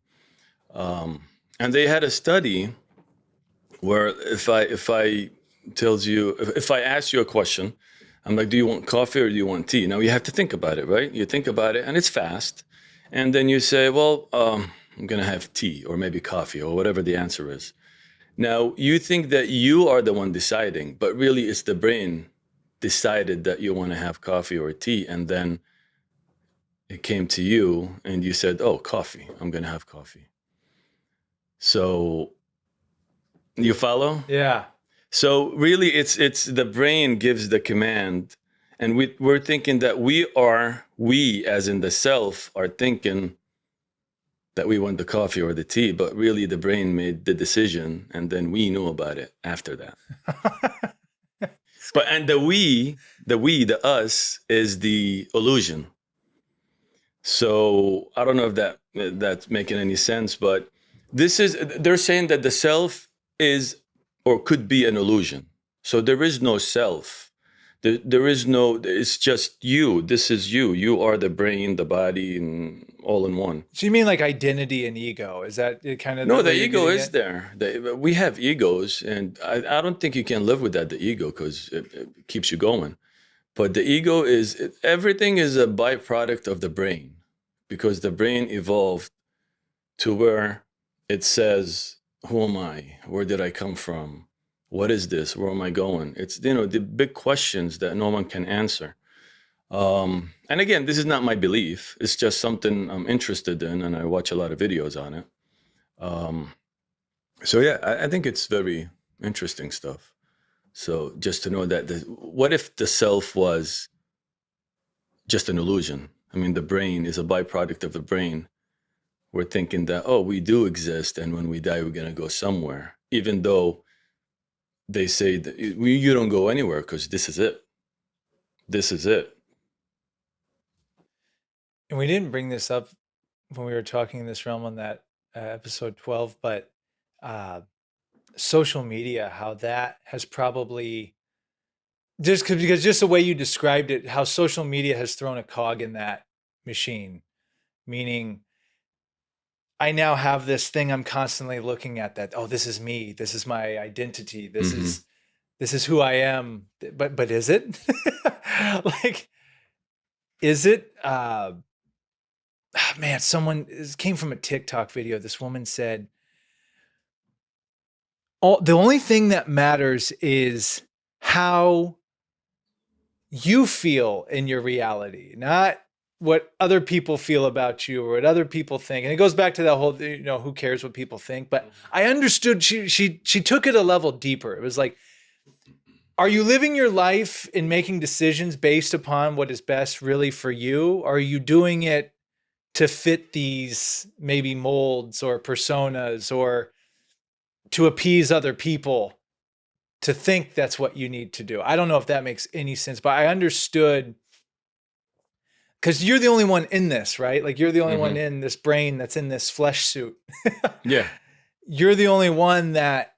And they had a study where if I ask you a question, I'm like, do you want coffee or do you want tea? Now you have to think about it, right? You think about it and it's fast. And then you say, well, I'm going to have tea or maybe coffee or whatever the answer is. Now you think that you are the one deciding, but really it's the brain decided that you want to have coffee or tea. And then it came to you and you said, oh, coffee, I'm going to have coffee. So you follow? Yeah. So really it's the brain gives the command, and we're thinking that we as in the self are thinking that we want the coffee or the tea, but really the brain made the decision and then we knew about it after that. And the us is the illusion. So I don't know if that's making any sense, but they're saying that the self is or could be an illusion. So there is no self. There is no, it's just you. This is you. You are the brain, the body, and all in one. So you mean like identity and ego? Is that kind of No, the way you're ego getting is at? there. We have egos, and I don't think you can live without the ego because it keeps you going. But the ego everything is a byproduct of the brain, because the brain evolved to where it says, who am I? Where did I come from? What is this? Where am I going? It's, the big questions that no one can answer. And again, this is not my belief. It's just something I'm interested in, and I watch a lot of videos on it. So yeah, I think it's very interesting stuff. So just to know that, what if the self was just an illusion? I mean, the brain is a byproduct of the brain. We're thinking that, oh, we do exist, and when we die, we're going to go somewhere, even though they say that you don't go anywhere because this is it. This is it. And we didn't bring this up when we were talking in this realm on that episode 12, but social media, how that has probably because just the way you described it, how social media has thrown a cog in that machine, meaning I now have this thing I'm constantly looking at that, oh, this is me, this is my identity, this is who I am. But is it? Like, is it? Man, it came from a TikTok video. This woman said, the only thing that matters is how you feel in your reality, not what other people feel about you or what other people think. And it goes back to that whole, who cares what people think? But I understood she took it a level deeper. It was like, are you living your life and making decisions based upon what is best really for you? Or are you doing it to fit these maybe molds or personas, or to appease other people, to think that's what you need to do? I don't know if that makes any sense, but I understood, because you're the only one in this, right? Like, you're the only one in this brain that's in this flesh suit. Yeah. You're the only one that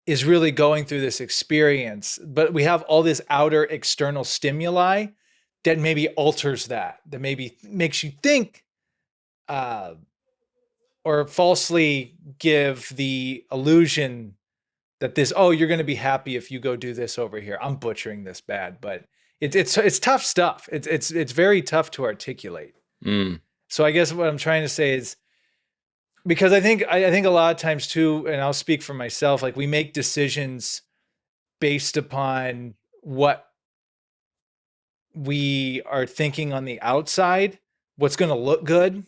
is really going through this experience, but we have all this outer external stimuli that maybe alters that maybe makes you think, or falsely give the illusion that you're going to be happy if you go do this over here. I'm butchering this bad, but it's tough stuff. It's very tough to articulate. So I guess what I'm trying to say is, because I think a lot of times too, and I'll speak for myself, like, we make decisions based upon what we are thinking on the outside, what's going to look good,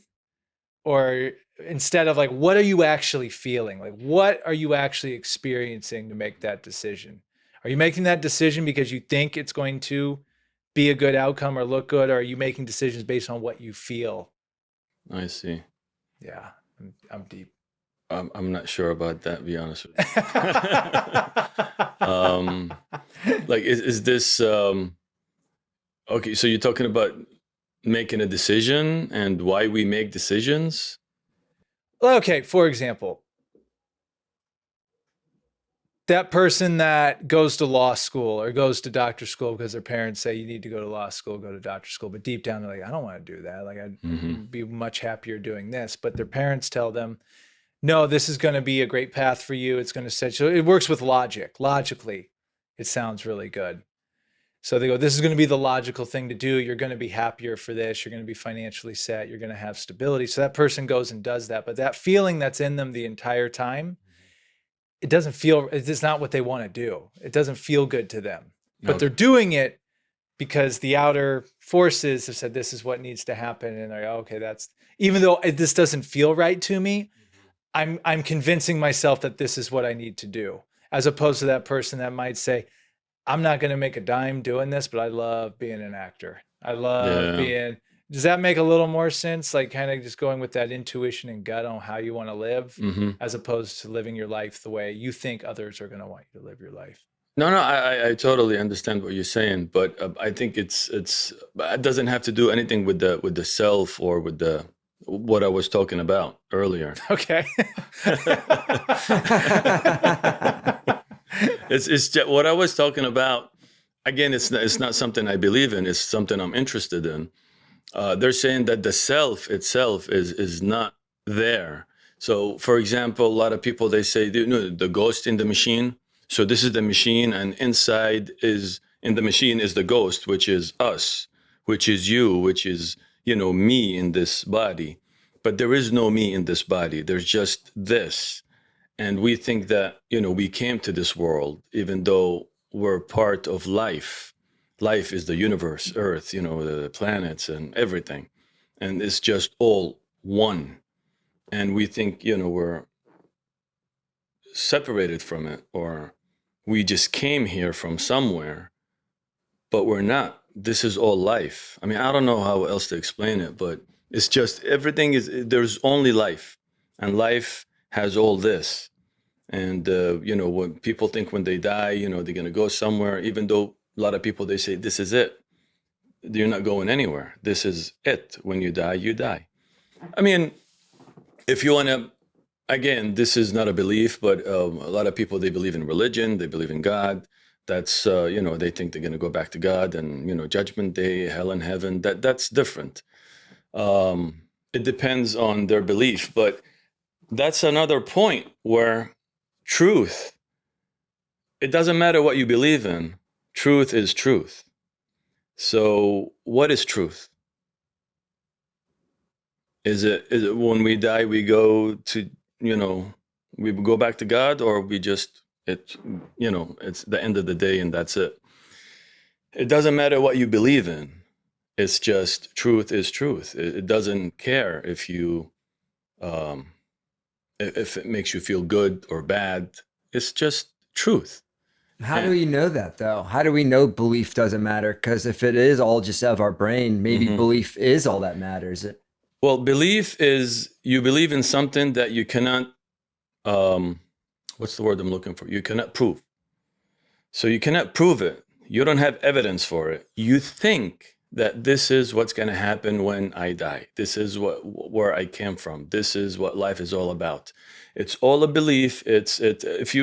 or instead of like, what are you actually feeling? Like, what are you actually experiencing to make that decision? Are you making that decision because you think it's going to be a good outcome or look good? Or are you making decisions based on what you feel? I see. Yeah, I'm deep. I'm not sure about that, to be honest with you. Like, is this okay? So you're talking about making a decision and why we make decisions? Okay, for example, that person that goes to law school or goes to doctor school because their parents say you need to go to law school, go to doctor school, but deep down they're like, I don't want to do that. Like, I'd be much happier doing this. But their parents tell them, no, this is going to be a great path for you. It's going to set you. It works with logic. Logically, it sounds really good. So they go, this is going to be the logical thing to do. You're going to be happier for this. You're going to be financially set. You're going to have stability. So that person goes and does that. But that feeling that's in them the entire time, it's not what they want to do. It doesn't feel good to them. But they're doing it because the outer forces have said, this is what needs to happen. And they're like, okay, even though this doesn't feel right to me, I'm convincing myself that this is what I need to do. As opposed to that person that might say, I'm not going to make a dime doing this, but I love being an actor. I love being. Does that make a little more sense? Like, kind of just going with that intuition and gut on how you want to live, as opposed to living your life the way you think others are going to want you to live your life. No, I totally understand what you're saying, but I think it doesn't have to do anything with the self or with what I was talking about earlier. Okay. It's just what I was talking about. Again, it's not something I believe in. It's something I'm interested in. They're saying that the self itself is not there. So, for example, a lot of people, they say, the ghost in the machine. So this is the machine, and inside is in the machine is the ghost, which is us, which is you, which is me in this body. But there is no me in this body. There's just this, and we think that we came to this world, even though we're part of life. Life is the universe, Earth, the planets and everything, and it's just all one. And we think we're separated from it, or we just came here from somewhere, but we're not. This is all life. I mean, I don't know how else to explain it, but it's just everything there's only life, and life has all this. And when people think when they die, they're going to go somewhere, even though a lot of people, they say this is it. You're not going anywhere. This is it. When you die, you die. I mean, if you want to, again, this is not a belief, but a lot of people, they believe in religion, they believe in God. That's they think they're going to go back to God, and judgment day, hell and heaven. That's different. It depends on their belief, but that's another point where truth, it doesn't matter what you believe in. Truth is truth. So what is truth? Is it when we die, we go to, we go back to God, or we just, it's the end of the day and that's it. It doesn't matter what you believe in. It's just truth is truth. It doesn't care if if it makes you feel good or bad. It's just truth. How do we know that, though? How do we know belief doesn't matter? Because if it is all just of our brain, maybe belief is all that matters. Well, belief is you believe in something that you cannot, what's the word I'm looking for? You cannot prove. So you cannot prove it. You don't have evidence for it. You think that this is what's going to happen when I die. This is where I came from. This is what life is all about. It's all a belief. If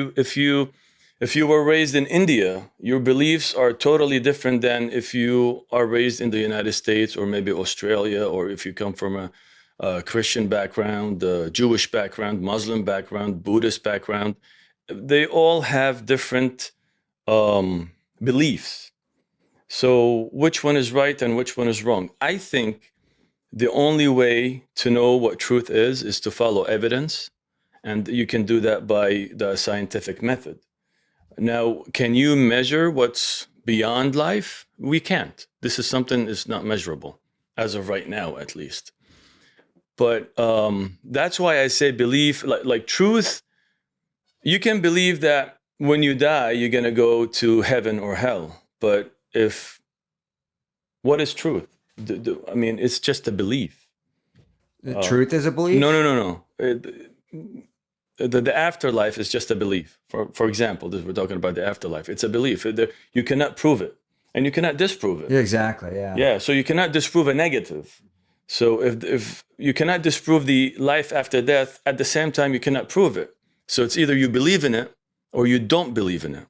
you were raised in India, your beliefs are totally different than if you are raised in the United States or maybe Australia, or if you come from a Christian background, a Jewish background, Muslim background, Buddhist background. They all have different beliefs. So which one is right and which one is wrong? I think the only way to know what truth is to follow evidence. And you can do that by the scientific method. Now, can you measure what's beyond life? We can't. This is something that's not measurable, as of right now, at least. But that's why I say belief, like truth. You can believe that when you die, you're going to go to heaven or hell. But what is truth? I mean, it's just a belief. The truth is a belief? No. The afterlife is just a belief. For example, we're talking about the afterlife. It's a belief. You cannot prove it, and you cannot disprove it. Exactly. Yeah. Yeah. So you cannot disprove a negative. So if you cannot disprove the life after death, at the same time you cannot prove it. So it's either you believe in it or you don't believe in it.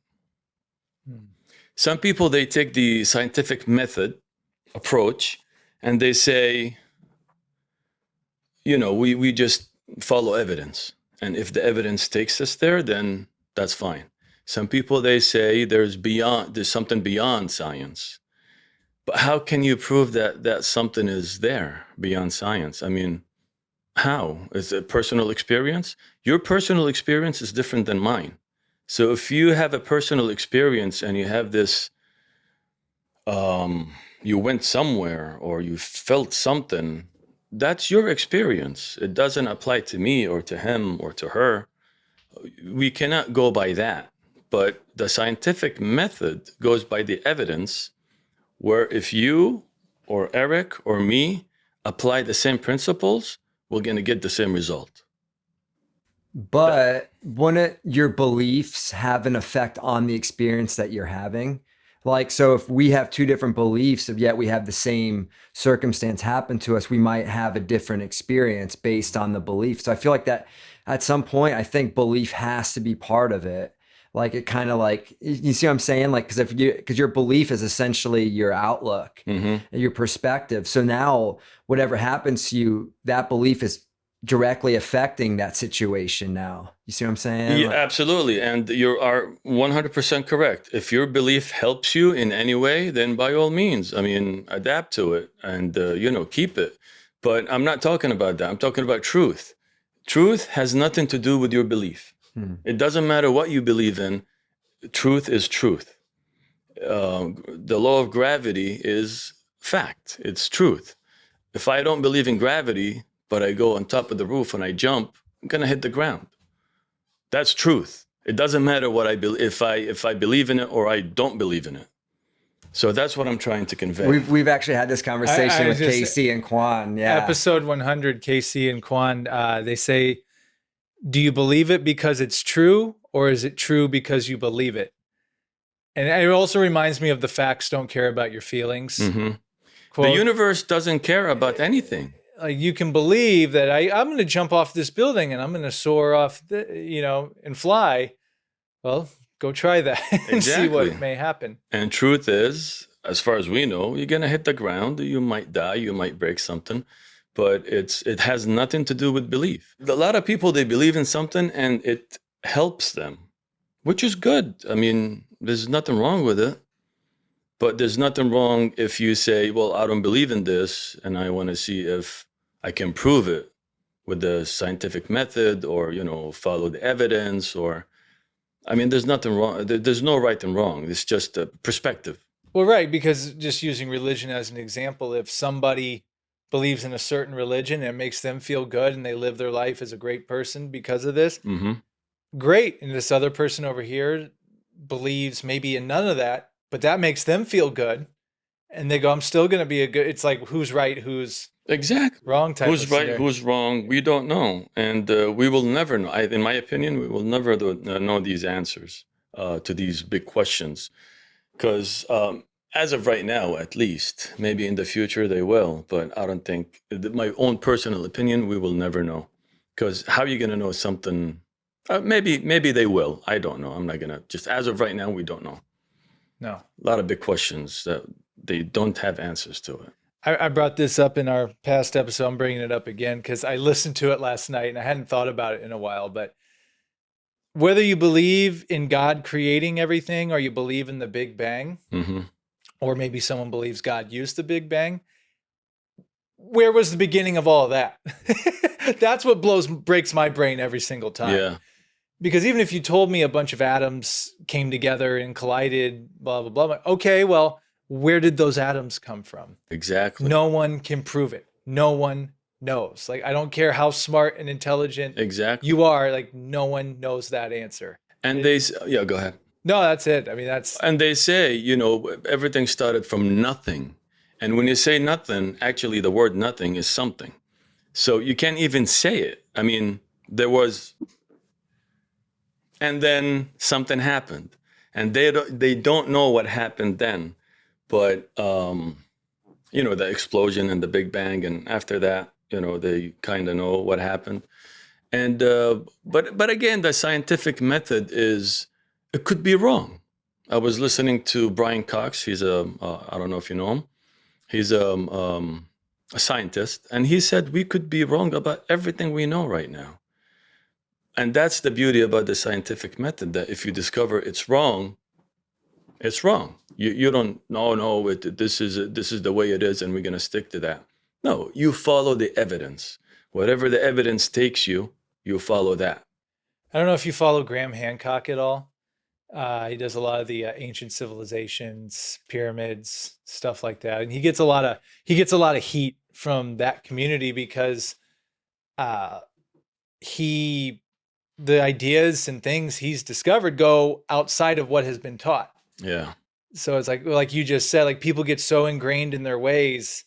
Some people, they take the scientific method approach and they say, we just follow evidence. And if the evidence takes us there, then that's fine. Some people, they say there's something beyond science. But how can you prove that something is there beyond science? I mean, how? Is it personal experience? Your personal experience is different than mine. So if you have a personal experience and you have this, you went somewhere or you felt something, that's your experience. It doesn't apply to me or to him or to her. We cannot go by that. But the scientific method goes by the evidence, where if you or Eric or me apply the same principles, we're going to get the same result. But wouldn't your beliefs have an effect on the experience that you're having? Like, so if we have two different beliefs, yet we have the same circumstance happen to us, we might have a different experience based on the belief. So I feel like that at some point, I think belief has to be part of it. Like it kind of like, you see what I'm saying? Like, because your belief is essentially your outlook, your perspective. So now whatever happens to you, that belief is directly affecting that situation now. You see what I'm saying? Yeah, absolutely. And you are 100% correct. If your belief helps you in any way, then by all means, I mean, adapt to it and, keep it. But I'm not talking about that. I'm talking about truth. Truth has nothing to do with your belief. It doesn't matter what you believe in. Truth is truth. The law of gravity is fact. It's truth. If I don't believe in gravity, but I go on top of the roof and I jump, I'm going to hit the ground. That's truth. It doesn't matter what I believe, if I believe in it or I don't believe in it. So that's what I'm trying to convey. We've actually had this conversation with Casey and Quan. Yeah. Episode 100, Casey and Quan, they say, do you believe it because it's true, or is it true because you believe it? And it also reminds me of the facts don't care about your feelings. Quote, the universe doesn't care about anything. Like you can believe that I'm going to jump off this building and I'm going to soar off, and fly. Well, go try that and see what may happen. And truth is, as far as we know, you're going to hit the ground. You might die. You might break something. But it has nothing to do with belief. A lot of people, they believe in something and it helps them, which is good. I mean, there's nothing wrong with it. But there's nothing wrong if you say, well, I don't believe in this and I want to see if I can prove it with the scientific method or, follow the evidence there's nothing wrong. There's no right and wrong. It's just a perspective. Well, right. Because just using religion as an example, if somebody believes in a certain religion and it makes them feel good and they live their life as a great person because of this, great. And this other person over here believes maybe in none of that, but that makes them feel good. And they go, I'm still going to be it's like, who's right, who's wrong type Who's right, who's wrong, we don't know. And we will never know. In my opinion, we will never know these answers to these big questions. Because as of right now, at least, maybe in the future they will. But I don't think, my own personal opinion, we will never know. Because how are you going to know something? Maybe they will. I don't know. I'm not going to, just as of right now, we don't know. No. A lot of big questions that they don't have answers to it. I brought this up in our past episode. I'm bringing it up again because I listened to it last night and I hadn't thought about it in a while. But whether you believe in God creating everything or you believe in the Big Bang, or maybe someone believes God used the Big Bang, where was the beginning of all of that? That's what breaks my brain every single time. Yeah. Because even if you told me a bunch of atoms came together and collided, blah, blah, blah. Okay, well, where did those atoms come from? Exactly. No one can prove it. No one knows. Like, I don't care how smart and intelligent you are, like, no one knows that answer. And go ahead. No, that's it. I mean, and they say, everything started from nothing. And when you say nothing, actually the word nothing is something. So you can't even say it. I mean, there was, and then something happened. And they don't know what happened then. But, the explosion and the Big Bang. And after that, they kind of know what happened. And, but again, the scientific method it could be wrong. I was listening to Brian Cox. He's I don't know if you know him. He's a scientist. And he said, we could be wrong about everything we know right now. And that's the beauty about the scientific method, that if you discover it's wrong, it's wrong. You don't, no, this is the way it is, and we're going to stick to that. No, you follow the evidence. Whatever the evidence takes you, you follow that. I don't know if you follow Graham Hancock at all. He does a lot of the ancient civilizations, pyramids, stuff like that, and he gets a lot of heat from that community because the ideas and things he's discovered go outside of what has been taught. Yeah. So it's like you just said, like people get so ingrained in their ways.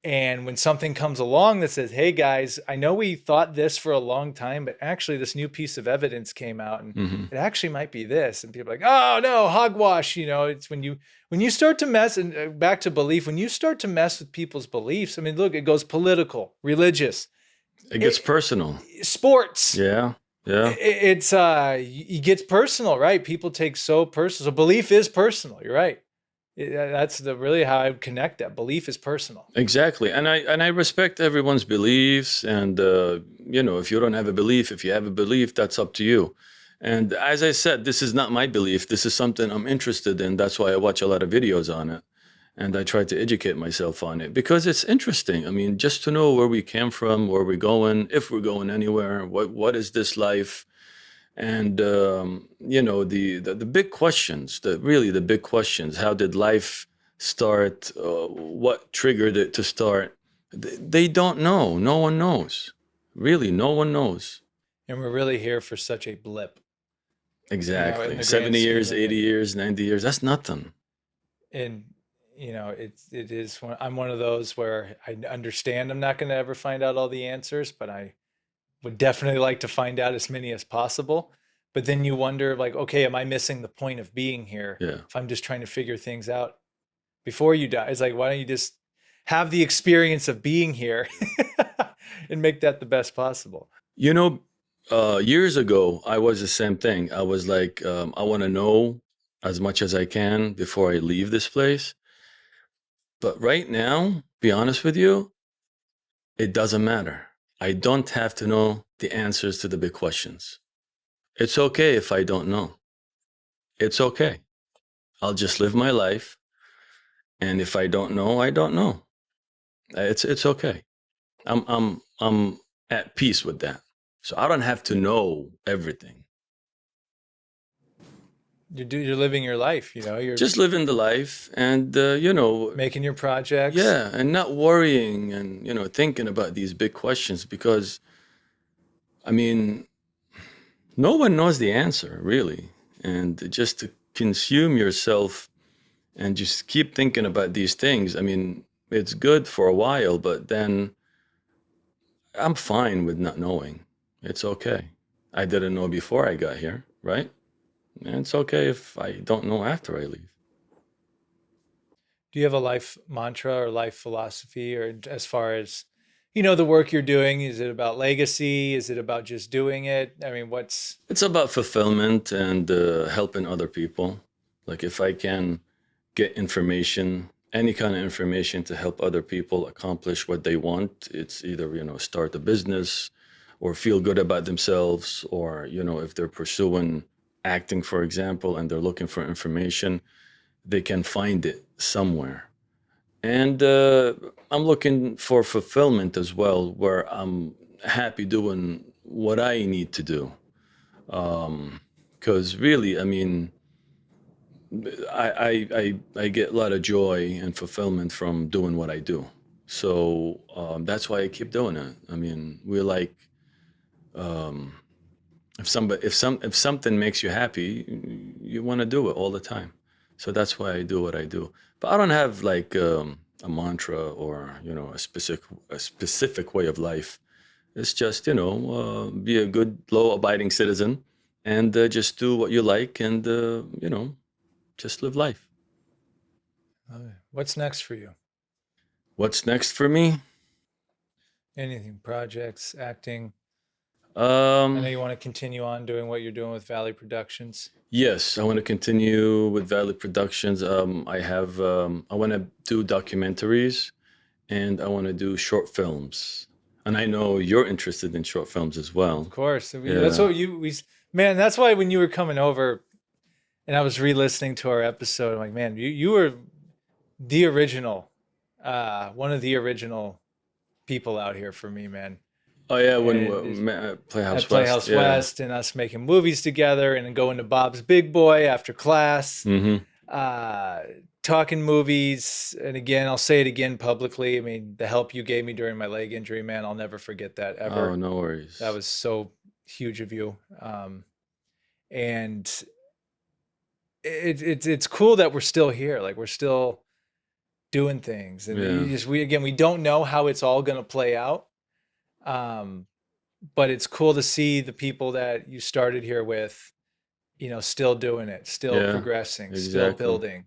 And when something comes along that says, hey guys, I know we thought this for a long time, but actually this new piece of evidence came out and it actually might be this. And people are like, oh no, hogwash. It's when you start to mess, and back to belief, when you start to mess with people's beliefs, I mean, look, it goes political, religious. It gets personal. Sports. Yeah. Yeah. It's it gets personal, right? People take so personal. So belief is personal. You're right. That's really how I would connect that. Belief is personal. Exactly. And I respect everyone's beliefs. And if you don't have a belief, if you have a belief, that's up to you. And as I said, this is not my belief. This is something I'm interested in. That's why I watch a lot of videos on it. And I try to educate myself on it because it's interesting. I mean, just to know where we came from, where we're going, if we're going anywhere, what is this life? And the big questions, the big questions. How did life start? What triggered it to start? They don't know. No one knows. Really, no one knows. And we're really here for such a blip, in Exactly. the grand 70 scheme years, of 80 things. years, 90 years. That's nothing. And it is I'm one of those where I understand I'm not going to ever find out all the answers, but I would definitely like to find out as many as possible. But then you wonder, like, okay, am I missing the point of being here Yeah. if I'm just trying to figure things out before you die? It's like, why don't you just have the experience of being here and make that the best possible? You know, years ago, I was the same thing. I was like, I want to know as much as I can before I leave this place. But right now, be honest with you, it doesn't matter. I don't have to know the answers to the big questions. It's okay if I don't know. It's okay. I'll just live my life. And if I don't know, I don't know. It's okay. I'm at peace with that. So I don't have to know everything. You're living your life, you're Just living the life and making your projects. yeah, and not worrying and thinking about these big questions because I mean, no one knows the answer really. And just to consume yourself and just keep thinking about these things. I mean, it's good for a while, but then I'm fine with not knowing. It's okay. I didn't know before I got here, right? And it's okay if I don't know after I leave. Do you have a life mantra or life philosophy, or as far as the work you're doing? Is it about legacy? Is it about just doing it? I mean, what's It's about fulfillment and helping other people. Like if I can get information, any kind of information to help other people accomplish what they want, it's either, start a business or feel good about themselves, or, if they're pursuing acting, for example, and they're looking for information, they can find it somewhere. And I'm looking for fulfillment as well, where I'm happy doing what I need to do. Because really, I mean, I get a lot of joy and fulfillment from doing what I do. So that's why I keep doing it. I mean, we're like, if something makes you happy, you want to do it all the time. So that's why I do what I do. But I don't have like a mantra or a specific way of life. It's just be a good law abiding citizen and just do what you like and just live life. what's next for you? What's next for me? Anything, projects, acting? I know Um, you want to continue on doing what you're doing with Valley Productions. yes, I want to continue with Valley Productions. I want to do documentaries and I want to do short films. And I know you're interested in short films as well. Of course, that's Yeah. what man. That's why when you were coming over, and I was re-listening to our episode, I'm like, man, you were the original, one of the original people out here for me, man. Oh yeah, when And Playhouse at West. Playhouse Yeah. West, and us making movies together, and then going to Bob's Big Boy after class, Mm-hmm. uh, talking movies. And again, I'll say it again publicly. I mean, the help you gave me during my leg injury, man, I'll never forget that Oh, ever. no worries. That was so huge of you. And it's cool that we're still here. Like we're still doing things, and Yeah. we don't know how it's all going to play out. Um, but it's cool to see the people that you started here with, still doing it, still Yeah. progressing, still Exactly. building.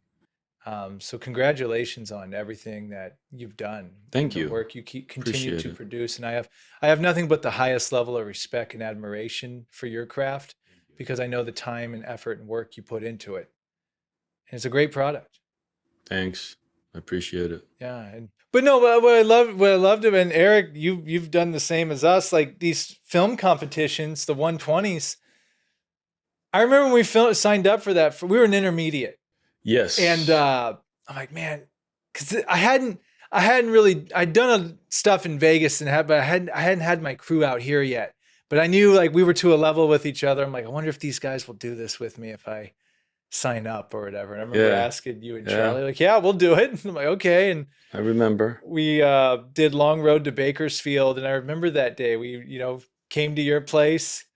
So congratulations on everything that you've done. Thank The you. work you continue Appreciate to it. produce, and I have nothing but the highest level of respect and admiration for your craft because I know the time and effort and work you put into it, and it's a great product. Thanks. I appreciate it. Yeah, but no, what I loved it, and Eric, you've done the same as us. Like these film competitions, the 120s. I remember when signed up for that. We were an intermediate. Yes. And I'm like, man, because I hadn't really, I'd done stuff in Vegas but I hadn't had my crew out here yet. But I knew like we were to a level with each other. I'm like, I wonder if these guys will do this with me if I sign up or whatever. And I remember Yeah. asking you and Yeah. Charlie, like, yeah, we'll do it. And I'm like, okay. And I remember. we did Long Road to Bakersfield, and I remember that day we, came to your place.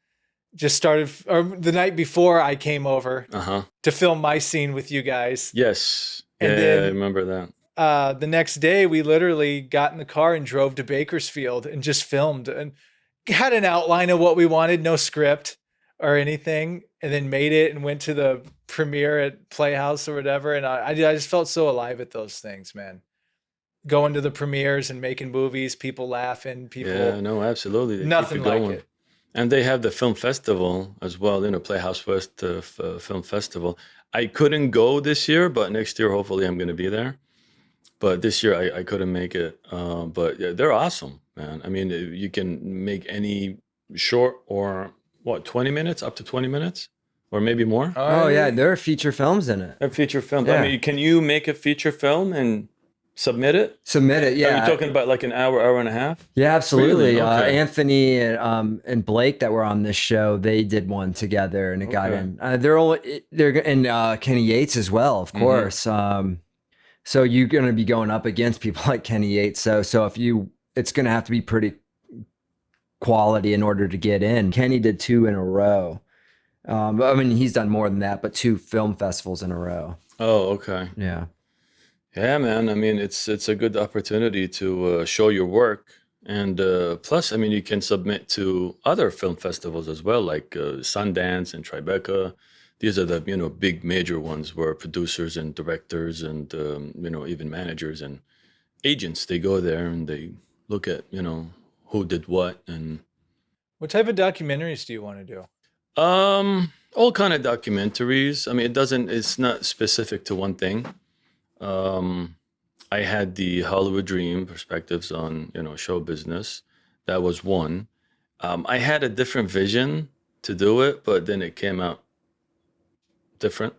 Just started, or the night before I came over Uh-huh. to film my scene with you guys. Yes. And yeah, then I remember that. the next day we literally got in the car and drove to Bakersfield and just filmed and had an outline of what we wanted, no script or anything, and then made it and went to the premiere at Playhouse or whatever. And I just felt so alive at those things, man. Going to the premieres and making movies, people laughing, people. Yeah, no, absolutely. They keep Nothing it like going. it. And they have the film festival as well, Playhouse West Film Festival. I couldn't go this year, but next year, hopefully, I'm going to be there. But this year, I couldn't make it. But yeah, they're awesome, man. I mean, you can make any short or 20 minutes, up to 20 minutes, or maybe more. Oh yeah, there are feature films in it. A feature film. Yeah. I mean, can you make a feature film and submit it? Submit it, Are yeah. you talking about like an hour and a half? Yeah, absolutely. Really? Okay. Anthony and Blake that were on this show, they did one together, and it got Okay. in. They're and Kenny Yates as well, of course. So you're going to be going up against people like Kenny Yates. So it's going to have to be pretty quality in order to get in. Kenny did 2 in a row. I mean, he's done more than that, but 2 film festivals in a row. Oh, okay. Yeah. Yeah, man. I mean, it's a good opportunity to show your work, and plus, I mean, you can submit to other film festivals as well, like Sundance and Tribeca. These are the big major ones where producers and directors and even managers and agents, they go there and they look at who did what. And What type of documentaries do you want to do? all kind of documentaries. I mean, it's not specific to one thing. I had the Hollywood Dream perspectives on show business. That was one. I had a different vision to do it, but then it came out different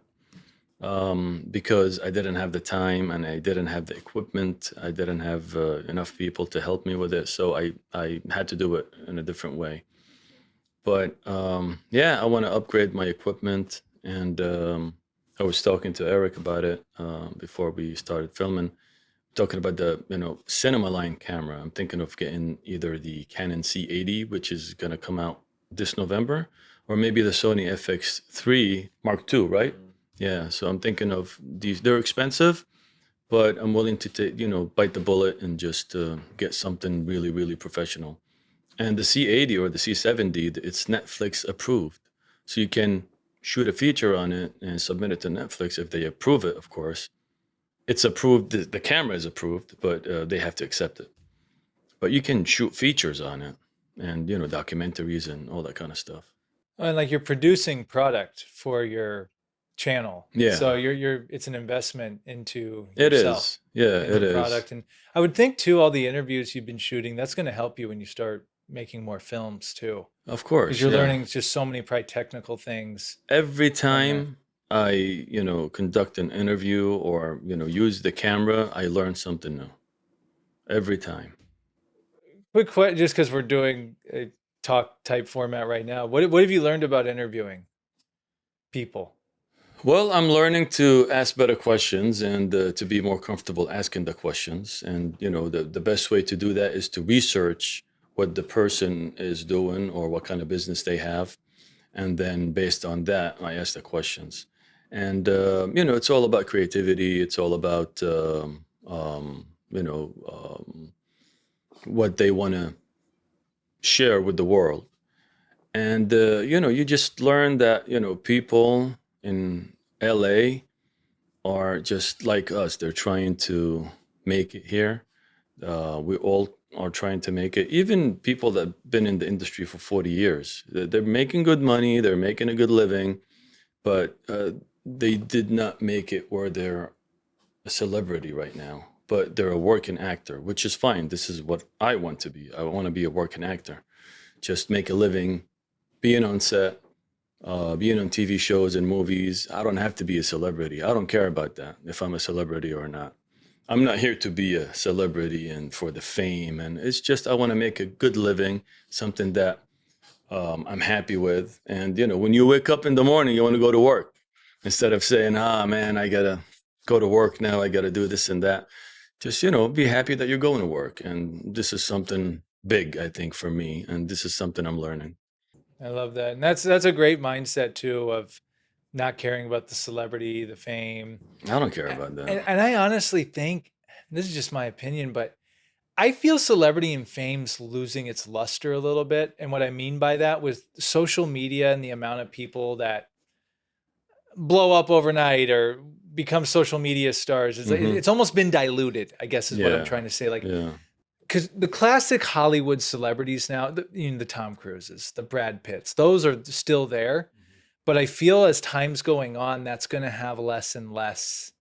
because I didn't have the time and I didn't have the equipment. I didn't have enough people to help me with it, so I had to do it in a different way. But yeah, I want to upgrade my equipment, and I was talking to Eric about it before we started filming. Talking about the cinema line camera. I'm thinking of getting either the Canon C80, which is going to come out this November, or maybe the Sony FX3 Mark II, right? Yeah. So I'm thinking of these. They're expensive, but I'm willing to bite the bullet and just get something really, really professional. And the C80 or the C70, it's Netflix approved. So you can shoot a feature on it and submit it to Netflix if they approve it, of course. It's approved, the camera is approved, but they have to accept it. But you can shoot features on it and, documentaries and all that kind of stuff. And like you're producing product for your channel. Yeah. So it's an investment into It yourself. is. Yeah, And it the is. product. And I would think too, all the interviews you've been shooting, that's going to help you when you start making more films too. Of course. Because you're yeah. learning just so many probably technical things. Every time I, conduct an interview or, use the camera, I learn something new. Every time. Quick question, just because we're doing a talk type format right now. What have you learned about interviewing people? Well, I'm learning to ask better questions and to be more comfortable asking the questions. And, the best way to do that is to research what the person is doing or what kind of business they have. And then based on that, I ask the questions. And, it's all about creativity. It's all about, what they want to share with the world. And, you just learn that, people in LA are just like us. They're trying to make it here. We all are trying to make it. Even people that have been in the industry for 40 years, they're making good money, they're making a good living, but they did not make it where they're a celebrity right now. But they're a working actor, which is fine. This is what I want to be. I want to be a working actor. Just make a living, being on set, being on TV shows and movies. I don't have to be a celebrity. I don't care about that, if I'm a celebrity or not. I'm not here to be a celebrity and for the fame. And it's just, I want to make a good living, something that I'm happy with. And, when you wake up in the morning, you want to go to work instead of saying, man, I got to go to work now. I got to do this and that. Just, be happy that you're going to work. And this is something big, I think, for me. And this is something I'm learning. I love that. And that's a great mindset too, of not caring about the celebrity, the fame. I don't care about that. And I honestly think, this is just my opinion, but I feel celebrity and fame's losing its luster a little bit. And what I mean by that was social media and the amount of people that blow up overnight or become social media stars. It's almost been diluted, I guess is what I'm trying to say. Like, because the classic Hollywood celebrities now, the Tom Cruises, the Brad Pitts, those are still there. But I feel as time's going on, that's going to have less and less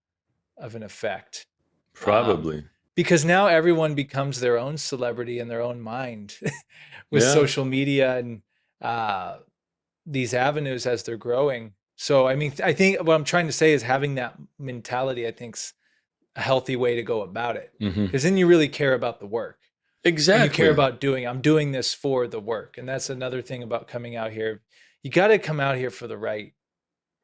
of an effect. Probably. Because now everyone becomes their own celebrity in their own mind with social media and these avenues as they're growing. So, I mean, I think what I'm trying to say is having that mentality, I think's a healthy way to go about it. Because then you really care about the work. Exactly. And you care about I'm doing this for the work. And that's another thing about coming out here. You got to come out here for the right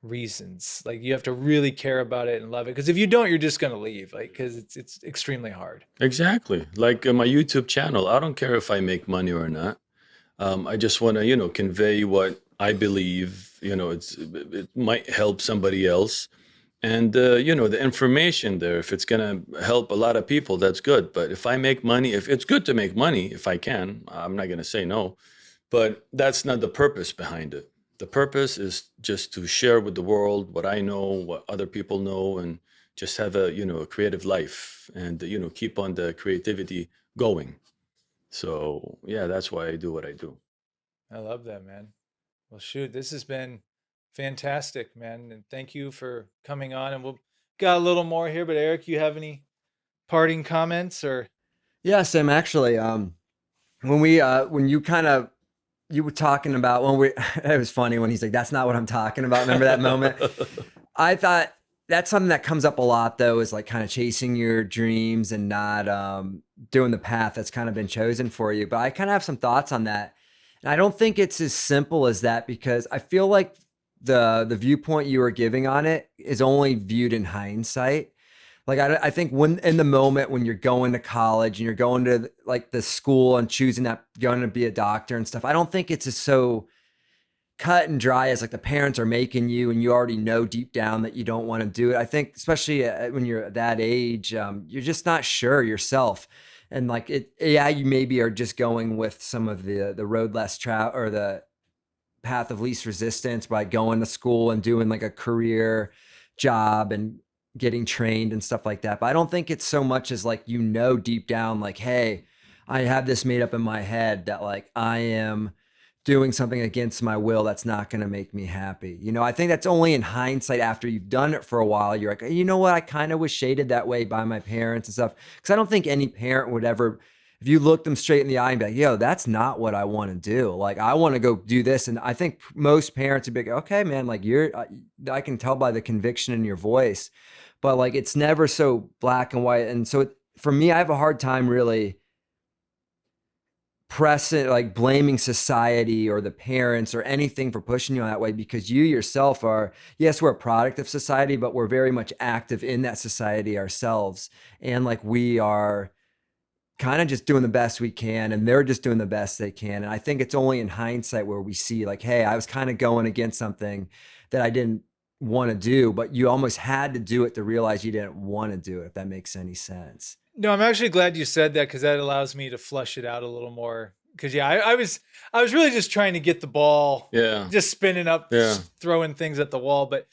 reasons. Like, you have to really care about it and love it. Because if you don't, you're just going to leave. Like, because it's extremely hard. Exactly. Like my YouTube channel, I don't care if I make money or not. I just want to, convey what I believe, it might help somebody else. And, the information there, if it's going to help a lot of people, that's good. But if I make money, if it's good to make money, if I can, I'm not going to say no. But that's not the purpose behind it. The purpose is just to share with the world what I know, what other people know, and just have a creative life and, keep on the creativity going. So, yeah, that's why I do what I do. I love that, man. Well, shoot, this has been fantastic, man. And thank you for coming on. And we'll got a little more here, but Eric, you have any parting comments or? Yeah, Sam, actually, when you were talking about it was funny when he's like, that's not what I'm talking about. Remember that moment? I thought that's something that comes up a lot though, is like kind of chasing your dreams and not doing the path that's kind of been chosen for you. But I kind of have some thoughts on that. And I don't think it's as simple as that, because I feel like the viewpoint you were giving on it is only viewed in hindsight. Like, I think when in the moment when you're going to college and you're going to like the school and choosing that going to be a doctor and stuff, I don't think it's so cut and dry as like the parents are making you and you already know deep down that you don't want to do it. I think especially when you're at that age, you're just not sure yourself. And like you maybe are just going with some of the road less travel or the path of least resistance by going to school and doing like a career job and getting trained and stuff like that. But I don't think it's so much as like, deep down, like, hey, I have this made up in my head that like I am doing something against my will that's not going to make me happy. I think that's only in hindsight after you've done it for a while. You're like, you know what? I kind of was shaded that way by my parents and stuff. Because I don't think any parent would ever, if you look them straight in the eye and be like, yo, that's not what I want to do. Like, I want to go do this. And I think most parents would be like, okay, man, like I can tell by the conviction in your voice, but like, it's never so black and white. And so for me, I have a hard time really like blaming society or the parents or anything for pushing you on that way, because you yourself are, yes, we're a product of society, but we're very much active in that society ourselves. And like, we are kind of just doing the best we can and they're just doing the best they can. And I think it's only in hindsight where we see like, hey, I was kind of going against something that I didn't want to do, but you almost had to do it to realize you didn't want to do it, if that makes any sense. No, I'm actually glad you said that, because that allows me to flush it out a little more. Because I was really just trying to get the ball, just spinning up, throwing things at the wall. But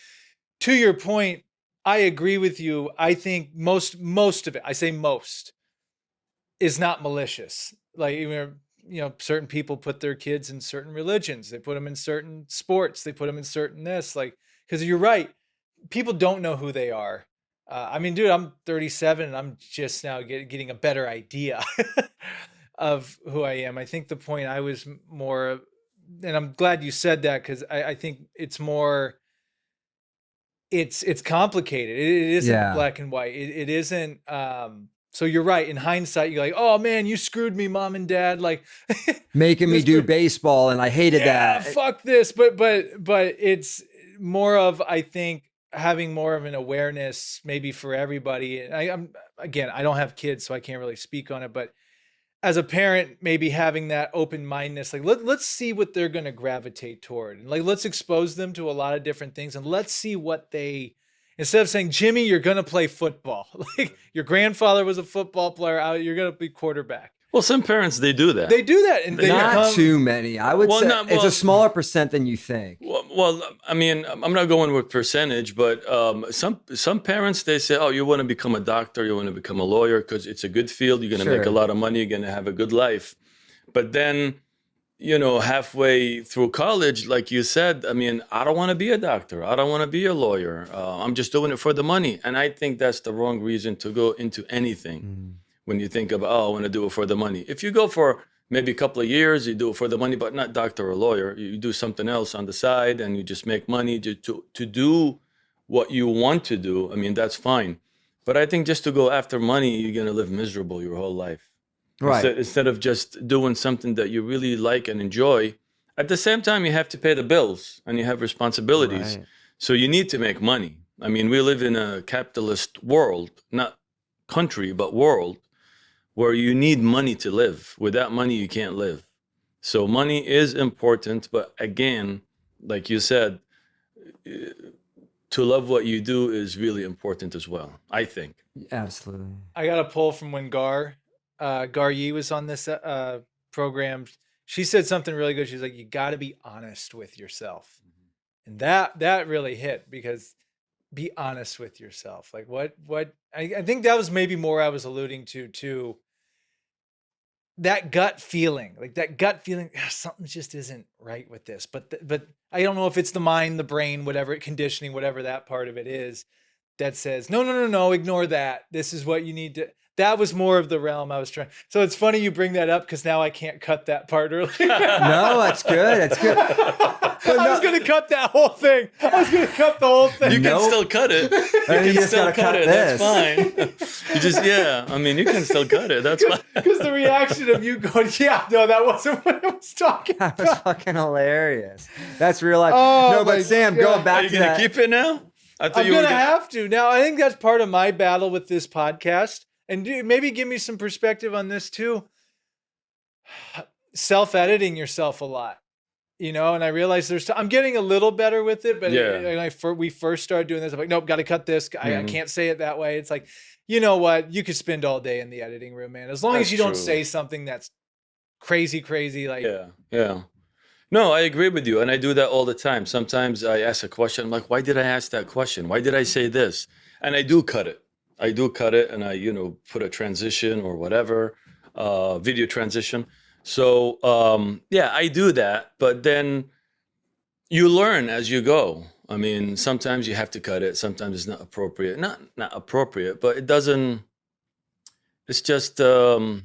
to your point, I agree with you. I think most of it, I say most, is not malicious. Like, certain people put their kids in certain religions. They put them in certain sports. They put them in certain this. Like, because you're right, people don't know who they are. I mean, dude, I'm 37 and I'm just now getting a better idea of who I am. I think the point I was more, and I'm glad you said that, because I think it's more, it's complicated. It isn't black and white. It isn't. So you're right. In hindsight, you're like, oh man, you screwed me, mom and dad. Like making me do baseball, and I hated that. Fuck this. But it's more of, I think, having more of an awareness maybe for everybody. And I don't have kids, so I can't really speak on it, but as a parent, maybe having that open-mindedness, like let's see what they're going to gravitate toward, and like let's expose them to a lot of different things, and let's see what they, instead of saying, Jimmy, you're going to play football, like your grandfather was a football player, you're going to be quarterback. Well, some parents, they do that. They do that. And not too many. I would say it's a smaller percent than you think. Well, I mean, I'm not going with percentage, but some parents, they say, oh, you want to become a doctor, you want to become a lawyer because it's a good field, you're going to make a lot of money, you're going to have a good life. But then, halfway through college, like you said, I mean, I don't want to be a doctor. I don't want to be a lawyer. I'm just doing it for the money. And I think that's the wrong reason to go into anything. When you think about, I want to do it for the money. If you go for maybe a couple of years, you do it for the money, but not doctor or lawyer. You do something else on the side and you just make money to do what you want to do. I mean, that's fine. But I think just to go after money, you're going to live miserable your whole life. Right. Instead of just doing something that you really like and enjoy. At the same time, you have to pay the bills and you have responsibilities. Right. So you need to make money. I mean, we live in a capitalist world, not country, but world, where you need money to live. Without money, you can't live. So money is important, but again, like you said, to love what you do is really important as well, I think. Absolutely. I got a poll from when Gar Yee was on this program. She said something really good. She's like, you got to be honest with yourself. And that really hit, because be honest with yourself. Like what I think that was maybe more I was alluding to that gut feeling, something just isn't right with this, but I don't know if it's the mind, the brain, whatever, conditioning, whatever that part of it is, that says, no, ignore that. This is what you need to, that was more of the realm I was trying. So it's funny you bring that up, because now I can't cut that part earlier. No, that's good. That's good. I was going to cut that whole thing. I was going to cut the whole thing. You can still cut it. You can still cut it. This. That's fine. You can still cut it. That's fine. Because the reaction of you going, yeah, no, that wasn't what I was talking about. That was fucking hilarious. That's real life. Oh, no, but Sam, going back to that. Are you going to keep it now? I'm going to have to. Now, I think that's part of my battle with this podcast. And maybe give me some perspective on this too. Self-editing yourself a lot, and I realize I'm getting a little better with it, but when we first started doing this, I'm like, nope, got to cut this. I can't say it that way. It's like, you know what? You could spend all day in the editing room, man. As long as you don't say something that's crazy. Like, yeah. No, I agree with you. And I do that all the time. Sometimes I ask a question. I'm like, why did I ask that question? Why did I say this? And I do cut it. And I, put a transition or whatever, video transition. So, I do that. But then you learn as you go. I mean, sometimes you have to cut it. Sometimes it's not appropriate. Not appropriate, but it's just, I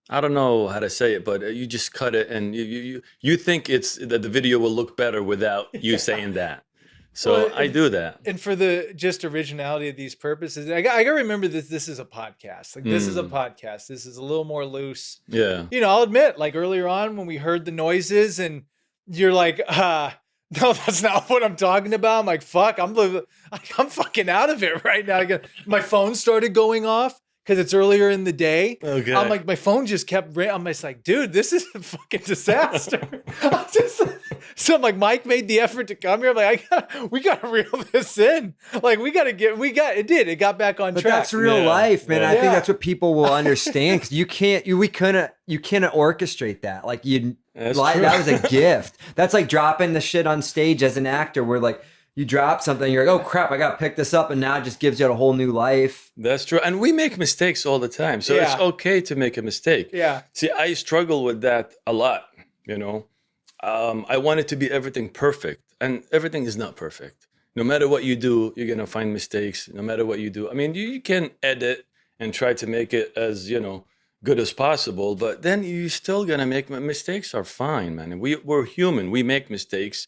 don't know how to say it, but you just cut it and you think that the video will look better without you saying that. So I do that. And for the just originality of these purposes, I got to remember that this is a podcast. Like this is a podcast. This is a little more loose. Yeah. I'll admit, like earlier on when we heard the noises and you're like, no, that's not what I'm talking about. I'm like, fuck, I'm fucking out of it right now. My phone started going off because it's earlier in the day. Okay. I'm like, my phone just kept ringing. I'm just like, dude, this is a fucking disaster. So I'm like, Mike made the effort to come here. I'm like, we got to reel this in. Like, it got back on track. But that's real life, man. Yeah. I think that's what people will understand, because you cannot orchestrate that. Like that was a gift. That's like dropping the shit on stage as an actor, where like, you drop something, you're like, oh crap, I got to pick this up. And now it just gives you a whole new life. That's true. And we make mistakes all the time. So it's okay to make a mistake. Yeah. See, I struggle with that a lot, you know. I want it to be everything perfect, and everything is not perfect. No matter what you do, you're going to find mistakes. No matter what you do. I mean, you can edit and try to make it as, good as possible, but then you still going to make mistakes are fine, man. And we're human. We make mistakes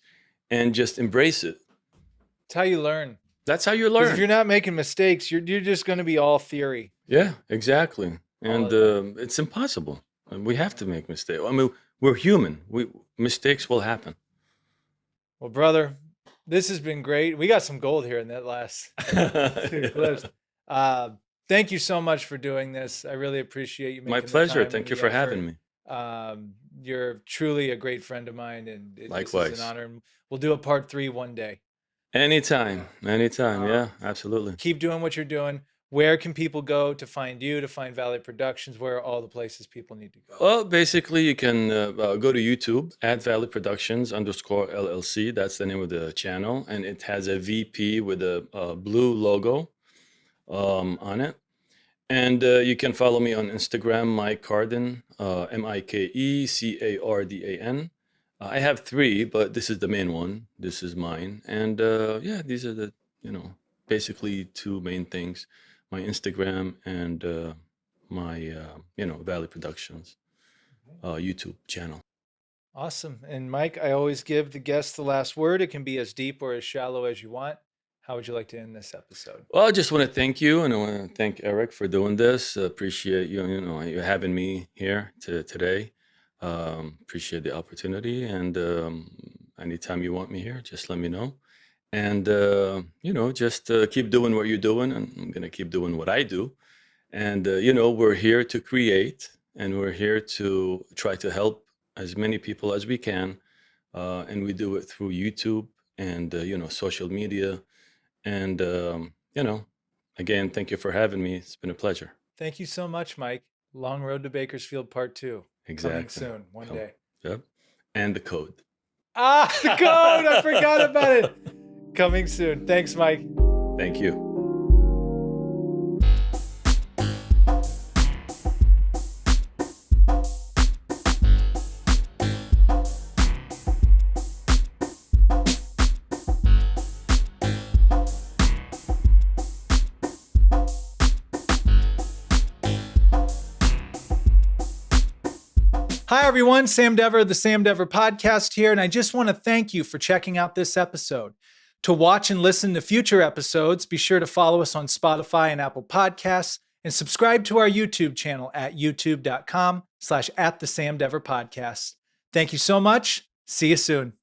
and just embrace it. It's how you learn. That's how you 'Cause learn. if you're not making mistakes, you're just going to be all theory. Yeah, exactly. And it's impossible. We have to make mistakes. I mean, we're human. Mistakes will happen. Well, brother, this has been great. We got some gold here in that last two clips. Thank you so much for doing this. I really appreciate you making My the pleasure. time Thank and you the for having effort. me. You're truly a great friend of mine, and this Likewise. is an honor. And we'll do a part 3 one day. Anytime. Yeah, absolutely. Keep doing what you're doing. Where can people go to find you, to find Valley Productions? Where are all the places people need to go? Well, basically, you can go to YouTube at Valley Productions _LLC. That's the name of the channel. And it has a VP with a blue logo on it. And you can follow me on Instagram, Mike Cardan, MikeCardan. I have 3, but this is the main one. This is mine. And yeah, these are the, basically 2 main things. My Instagram and my, Valley Productions YouTube channel. Awesome. And Mike, I always give the guests the last word. It can be as deep or as shallow as you want. How would you like to end this episode? Well, I just want to thank you, and I want to thank Eric for doing this. Appreciate you having me here today. Appreciate the opportunity, and anytime you want me here, just let me know. And just keep doing what you're doing, and I'm gonna keep doing what I do. And we're here to create, and we're here to try to help as many people as we can, and we do it through YouTube and social media. And again, thank you for having me. It's been a pleasure. Thank you so much, Mike. Long Road to Bakersfield Part 2. Exactly. Coming soon, one day. Yep. And the code. The code! I forgot about it. Coming soon. Thanks, Mike. Thank you. Hi, everyone. Sam Dever, the Sam Dever Podcast here, and I just want to thank you for checking out this episode. To watch and listen to future episodes, be sure to follow us on Spotify and Apple Podcasts, and subscribe to our YouTube channel at youtube.com/@thesamdeverpodcast. Thank you so much. See you soon.